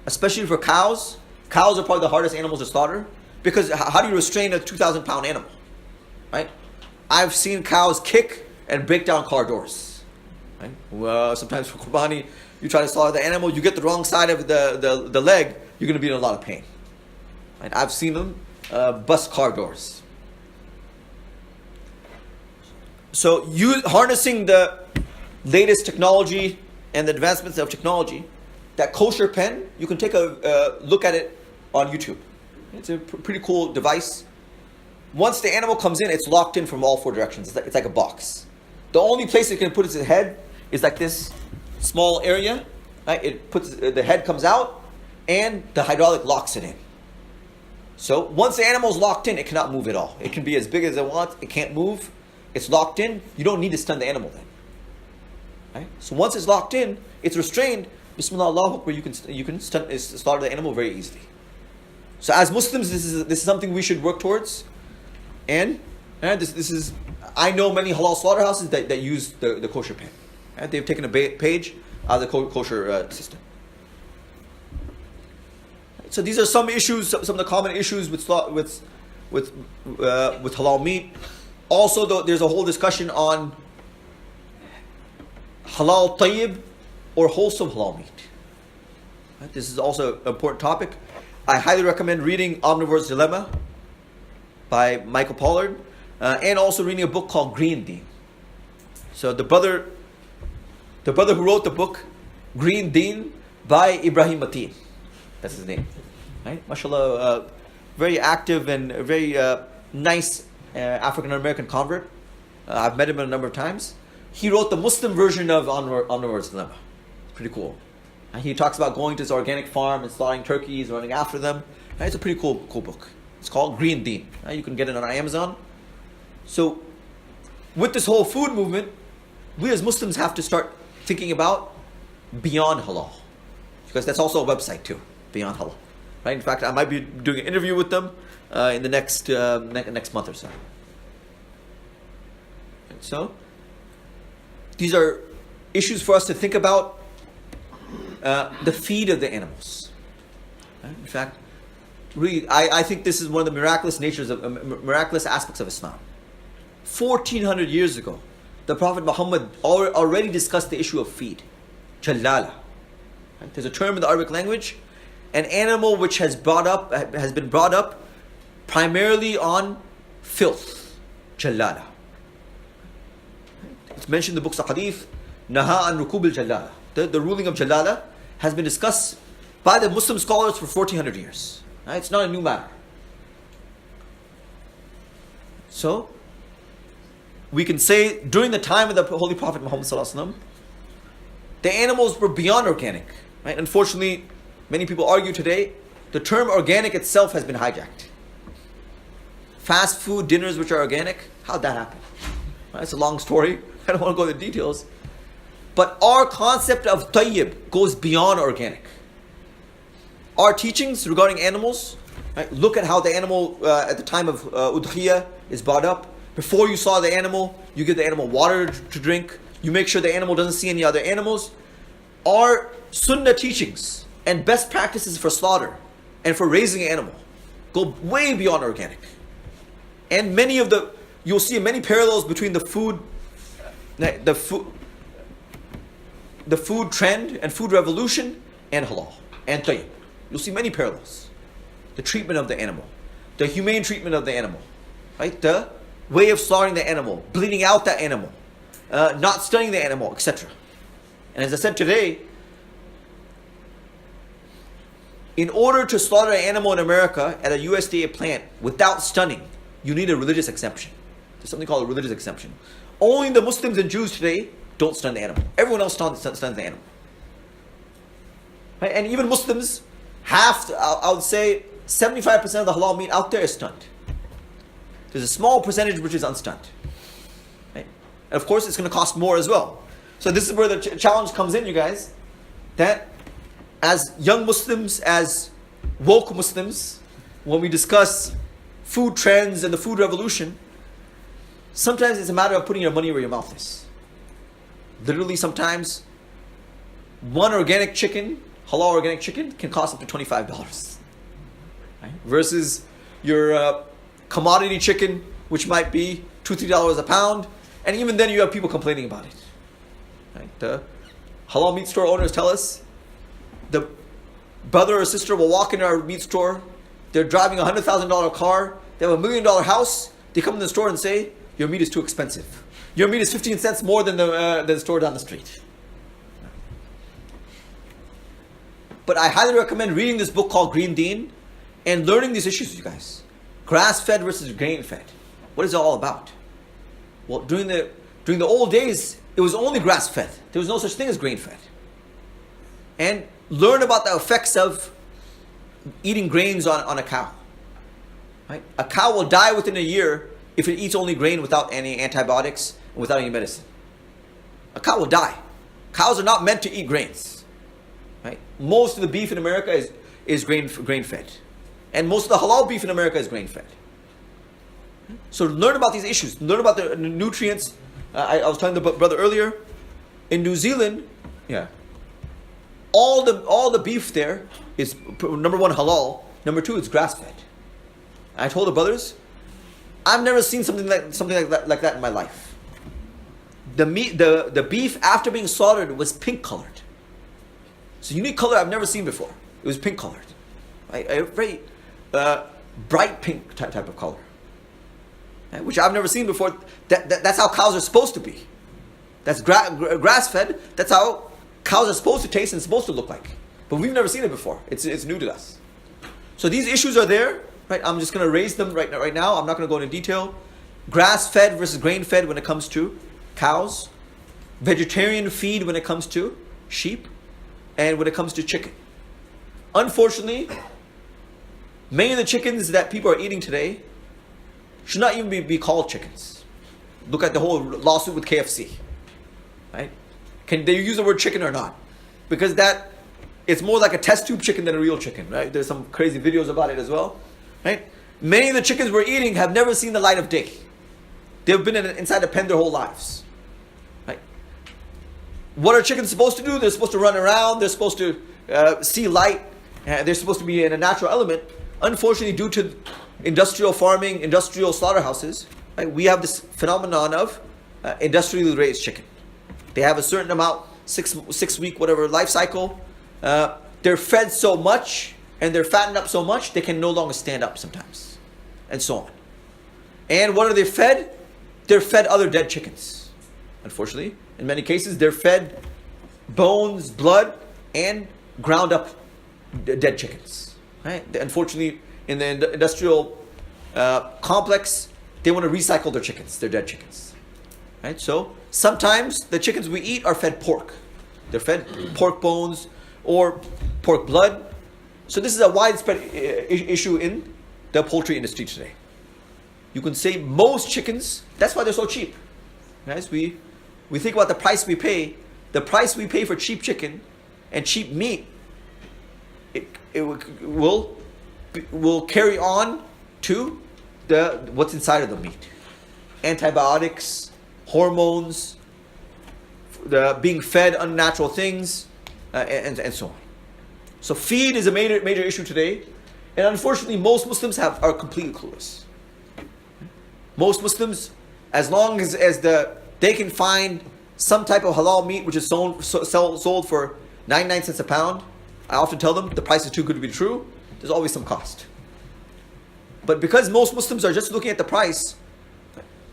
Especially for cows. Cows are probably the hardest animals to slaughter, because how do you restrain a 2,000-pound animal? Right? I've seen cows kick and break down car doors. Right? Well, sometimes for Qurbani, you try to slaughter the animal, you get the wrong side of the leg, you're going to be in a lot of pain. Right? I've seen them bust car doors. So you harnessing the latest technology and the advancements of technology, that kosher pen, you can take a look at it on YouTube. It's a pretty cool device. Once the animal comes in, it's locked in from all four directions. It's like a box. The only place it can put its head is like this small area. Right? It puts the head comes out, and the hydraulic locks it in. So once the animal's locked in, it cannot move at all. It can be as big as it wants. It can't move. It's locked in. You don't need to stun the animal then. Right? So once it's locked in, it's restrained. Bismillah, Allahu Akbar, you can slaughter the animal very easily. So as Muslims, this is something we should work towards. And this is, I know many halal slaughterhouses that use the kosher pen. Right? They've taken a page out of the kosher system. So these are some issues, some of the common issues with halal meat. Also, there's a whole discussion on halal tayyib or wholesome halal meat. Right? This is also an important topic. I highly recommend reading Omnivore's Dilemma by Michael Pollard, and also reading a book called Green Deen. So the brother who wrote the book, Green Deen, by Ibrahim Mateen. That's his name. Right? MashaAllah, very active and very nice African American convert. I've met him a number of times. He wrote the Muslim version of Omnivore's Dilemma. Pretty cool. And he talks about going to his organic farm and slaughtering turkeys, running after them. It's a pretty cool book. It's called Green Deen. You can get it on Amazon. So, with this whole food movement, we as Muslims have to start thinking about Beyond Halal, because that's also a website too, Beyond Halal. Right? In fact, I might be doing an interview with them in the next month or so. And so, these are issues for us to think about. The feed of the animals. Right? In fact, really, I think this is one of the miraculous aspects of Islam. 1400 years ago, the Prophet Muhammad already discussed the issue of feed. Jallala. Right? There's a term in the Arabic language, an animal which has been brought up primarily on filth. Jallala. It's mentioned in the books of Hadith, Naha an Rukub al-Jallala. The ruling of Jallala has been discussed by the Muslim scholars for 1400 years. Right? It's not a new matter. So, we can say during the time of the Holy Prophet Muhammad ﷺ, the animals were beyond organic. Right? Unfortunately, many people argue today, the term organic itself has been hijacked. Fast food dinners which are organic, how'd that happen? Right? It's a long story. I don't want to go into the details. But our concept of tayyib goes beyond organic. Our teachings regarding animals, right, look at how the animal at the time of udhiyah is brought up. Before you saw the animal, you give the animal water to drink. You make sure the animal doesn't see any other animals. Our sunnah teachings and best practices for slaughter and for raising an animal go way beyond organic. And you'll see many parallels between the food trend and food revolution and halal and tayyib. You'll see many parallels. The treatment of the animal, the humane treatment of the animal, right? The way of slaughtering the animal, bleeding out the animal, not stunning the animal, etc. And as I said today, in order to slaughter an animal in America at a USDA plant without stunning, you need a religious exemption. There's something called a religious exemption. Only the Muslims and Jews today don't stun the animal. Everyone else stuns the animal. Right? And even Muslims I would say 75% of the halal meat out there is stunned. There's a small percentage which is unstunned. Right? And of course it's going to cost more as well. So this is where the challenge comes in, you guys. That as young Muslims, as woke Muslims, when we discuss food trends and the food revolution, sometimes it's a matter of putting your money where your mouth is. Literally, sometimes one organic chicken, halal organic chicken, can cost up to $25. Right? Versus your commodity chicken, which might be $2-3 a pound, and even then you have people complaining about it. Right? The halal meat store owners tell us the brother or sister will walk in our meat store, they're driving a $100,000 car, they have $1 million house, they come in the store and say, your meat is too expensive. Your meat is 15 cents more than the store down the street. But I highly recommend reading this book called Green Deen and learning these issues, you guys. Grass-fed versus grain-fed. What is it all about? Well, during the old days, it was only grass-fed. There was no such thing as grain-fed. And learn about the effects of eating grains on a cow. Right? A cow will die within a year if it eats only grain without any antibiotics and without any medicine. A cow will die. Cows are not meant to eat grains. Right? Most of the beef in America is grain-fed. And most of the halal beef in America is grain-fed. So learn about these issues. Learn about the nutrients. I was telling the brother earlier, in New Zealand, all the beef there is, number one, halal. Number two, it's grass-fed. I told the brothers, I've never seen something like that in my life. The beef after being slaughtered was pink colored. It's a unique color I've never seen before. It was pink colored, right? A very bright pink type of color, right? Which I've never seen before. That's how cows are supposed to be. That's grass fed. That's how cows are supposed to taste and supposed to look like. But we've never seen it before. It's new to us. So these issues are there. Right, I'm just going to raise them right now. I'm not going to go into detail. Grass-fed versus grain-fed when it comes to cows. Vegetarian feed when it comes to sheep. And when it comes to chicken. Unfortunately, many of the chickens that people are eating today should not even be called chickens. Look at the whole lawsuit with KFC. Right? Can they use the word chicken or not? Because it's more like a test tube chicken than a real chicken. Right? There's some crazy videos about it as well. Right? Many of the chickens we're eating have never seen the light of day. They've been inside a pen their whole lives. Right? What are chickens supposed to do? They're supposed to run around. They're supposed to see light. They're supposed to be in a natural element. Unfortunately, due to industrial farming, industrial slaughterhouses, right, we have this phenomenon of industrially raised chicken. They have a certain amount, six week whatever life cycle. They're fed so much and they're fattened up so much they can no longer stand up sometimes, and so on. And what are they fed? They're fed other dead chickens. Unfortunately, in many cases, they're fed bones, blood, and ground up dead chickens. Right? Unfortunately, in the industrial complex, they want to recycle their chickens, their dead chickens. Right? So sometimes the chickens we eat are fed pork. They're fed pork bones or pork blood. So this is a widespread issue in the poultry industry today. You can say most chickens, that's why they're so cheap. Guys, we think about the price we pay. The price we pay for cheap chicken and cheap meat, it will carry on to what's inside of the meat. Antibiotics, hormones, being fed unnatural things, and so on. So feed is a major issue today, and unfortunately most Muslims are completely clueless. Most Muslims, as long as they can find some type of halal meat which is sold for 99 cents a pound, I often tell them the price is too good to be true. There's always some cost. But because most Muslims are just looking at the price,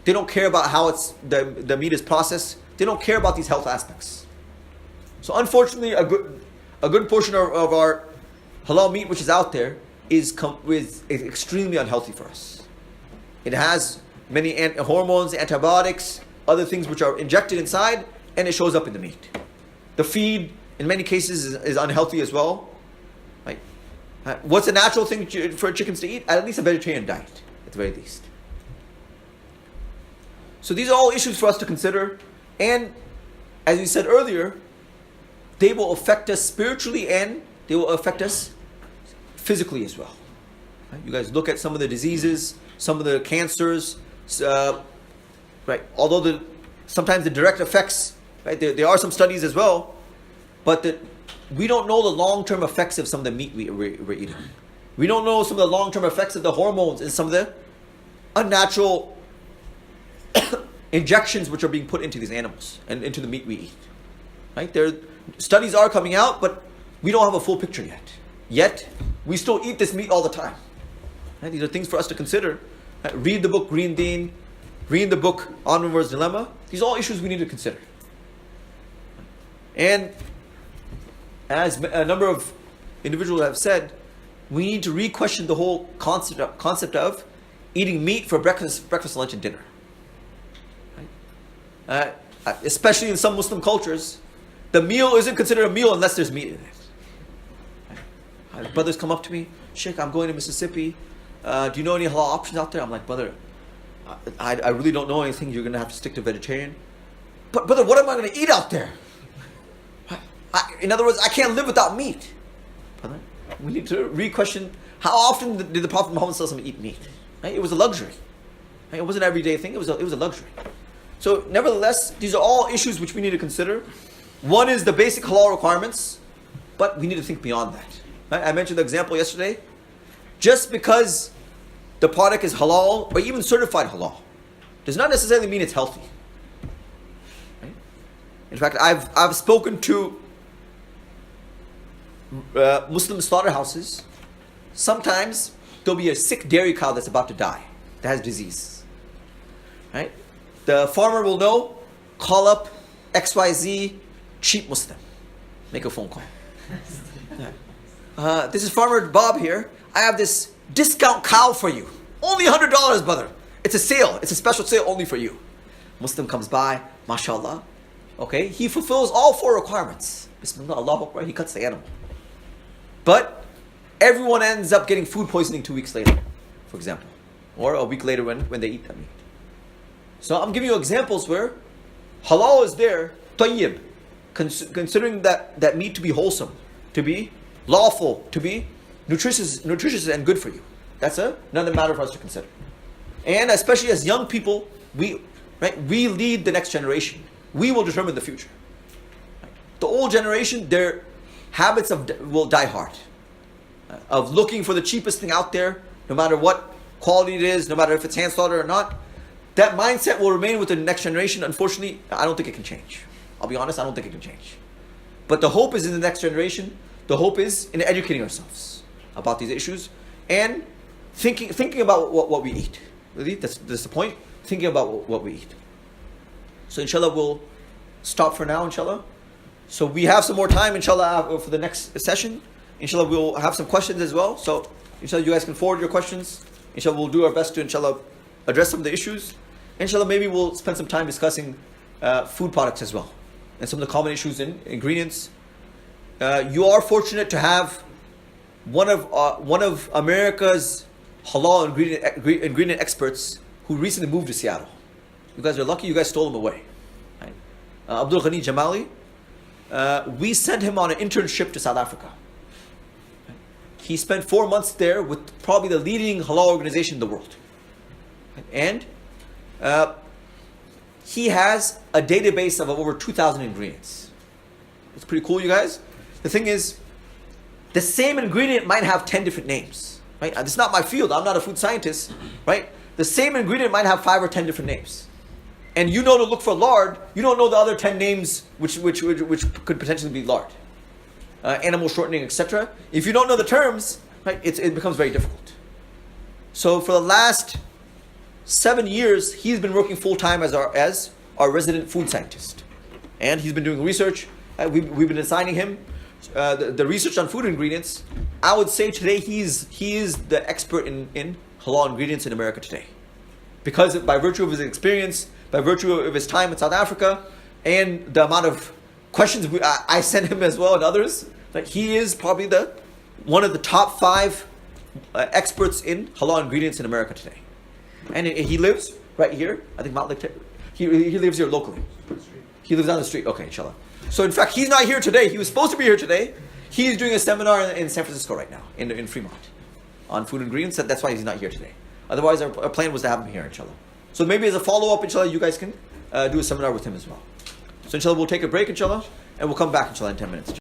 they don't care about how the meat is processed. They don't care about these health aspects. So unfortunately, a good portion of our halal meat which is out there is extremely unhealthy for us. It has many hormones, antibiotics, other things which are injected inside, and it shows up in the meat. The feed, in many cases, is unhealthy as well. Right? What's a natural thing for chickens to eat? At least a vegetarian diet, at the very least. So these are all issues for us to consider. And as we said earlier, they will affect us spiritually and they will affect us physically as well. Right? You guys look at some of the diseases, some of the cancers, right? Although sometimes the direct effects, right? There are some studies as well, but we don't know the long-term effects of some of the meat we're eating. We don't know some of the long-term effects of the hormones and some of the unnatural injections which are being put into these animals and into the meat we eat. Right? Studies are coming out, but we don't have a full picture yet. Yet, we still eat this meat all the time. Right? These are things for us to consider. Right? Read the book Green Deen. Read the book Omnivore's Dilemma. These are all issues we need to consider. And as a number of individuals have said, we need to re-question the whole concept of eating meat for breakfast, lunch, and dinner. Right? Especially in some Muslim cultures, the meal isn't considered a meal unless there's meat in it. Right? Brothers come up to me, Sheikh, I'm going to Mississippi. Do you know any halal options out there? I'm like, brother, I really don't know anything. You're going to have to stick to vegetarian. But brother, what am I going to eat out there? In other words, I can't live without meat. Brother, we need to re-question how often did the Prophet Muhammad eat meat? Right? It was a luxury. Right? It wasn't an everyday thing. It was a luxury. So nevertheless, these are all issues which we need to consider. One is the basic halal requirements, but we need to think beyond that. Right? I mentioned the example yesterday. Just because the product is halal or even certified halal does not necessarily mean it's healthy. Right? In fact, I've spoken to Muslim slaughterhouses. Sometimes there'll be a sick dairy cow that's about to die, that has disease. Right? The farmer will know, call up XYZ cheap Muslim. Make a phone call. This is Farmer Bob here. I have this discount cow for you. Only $100, brother. It's a sale. It's a special sale only for you. Muslim comes by, mashallah. Okay, he fulfills all 4 requirements. Bismillah, Allahu Akbar, he cuts the animal. But everyone ends up getting food poisoning 2 weeks later, for example. Or a week later when they eat that meat. So I'm giving you examples where halal is there, tayyib, considering that meat to be wholesome, to be lawful, to be nutritious and good for you. That's another matter for us to consider. And especially as young people, we lead the next generation. We will determine the future. The old generation, their habits will die hard. Of looking for the cheapest thing out there, no matter what quality it is, no matter if it's hand slaughtered or not. That mindset will remain with the next generation. Unfortunately, I don't think it can change. I'll be honest, I don't think it can change. But the hope is in the next generation. The hope is in educating ourselves about these issues and thinking about what we eat. Really, that's the point. Thinking about what we eat. So inshallah, we'll stop for now, inshallah. So we have some more time, inshallah, for the next session. Inshallah, we'll have some questions as well. So inshallah, you guys can forward your questions. Inshallah, we'll do our best to, inshallah, address some of the issues. Inshallah, maybe we'll spend some time discussing food products as well. And some of the common issues in ingredients. You are fortunate to have one of America's halal ingredient experts who recently moved to Seattle. You guys are lucky. You guys stole him away. Right? Abdul Ghani Jamali. We sent him on an internship to South Africa. Right? He spent 4 months there with probably the leading halal organization in the world. Right? And he has a database of over 2,000 ingredients. It's pretty cool, you guys. The thing is, the same ingredient might have 10 different names. Right? It's not my field. I'm not a food scientist. Right? The same ingredient might have 5 or 10 different names. And you know to look for lard, you don't know the other 10 names which could potentially be lard. Animal shortening, etc. If you don't know the terms, right, it becomes very difficult. So for the last 7 years, he's been working full-time as our resident food scientist. And he's been doing research. We've been assigning him the research on food ingredients. I would say today he is the expert in halal ingredients in America today. Because by virtue of his experience, by virtue of his time in South Africa, and the amount of questions I sent him as well and others, like he is probably one of the top 5 experts in halal ingredients in America today. And he lives right here. I think Mount Lake. He lives here locally. He lives down the street. Okay, inshallah. So in fact, he's not here today. He was supposed to be here today. He's doing a seminar in San Francisco right now, in Fremont, on food and ingredients. That's why he's not here today. Otherwise, our plan was to have him here, inshallah. So maybe as a follow-up, inshallah, you guys can do a seminar with him as well. So inshallah, we'll take a break, inshallah, and we'll come back, inshallah, in 10 minutes.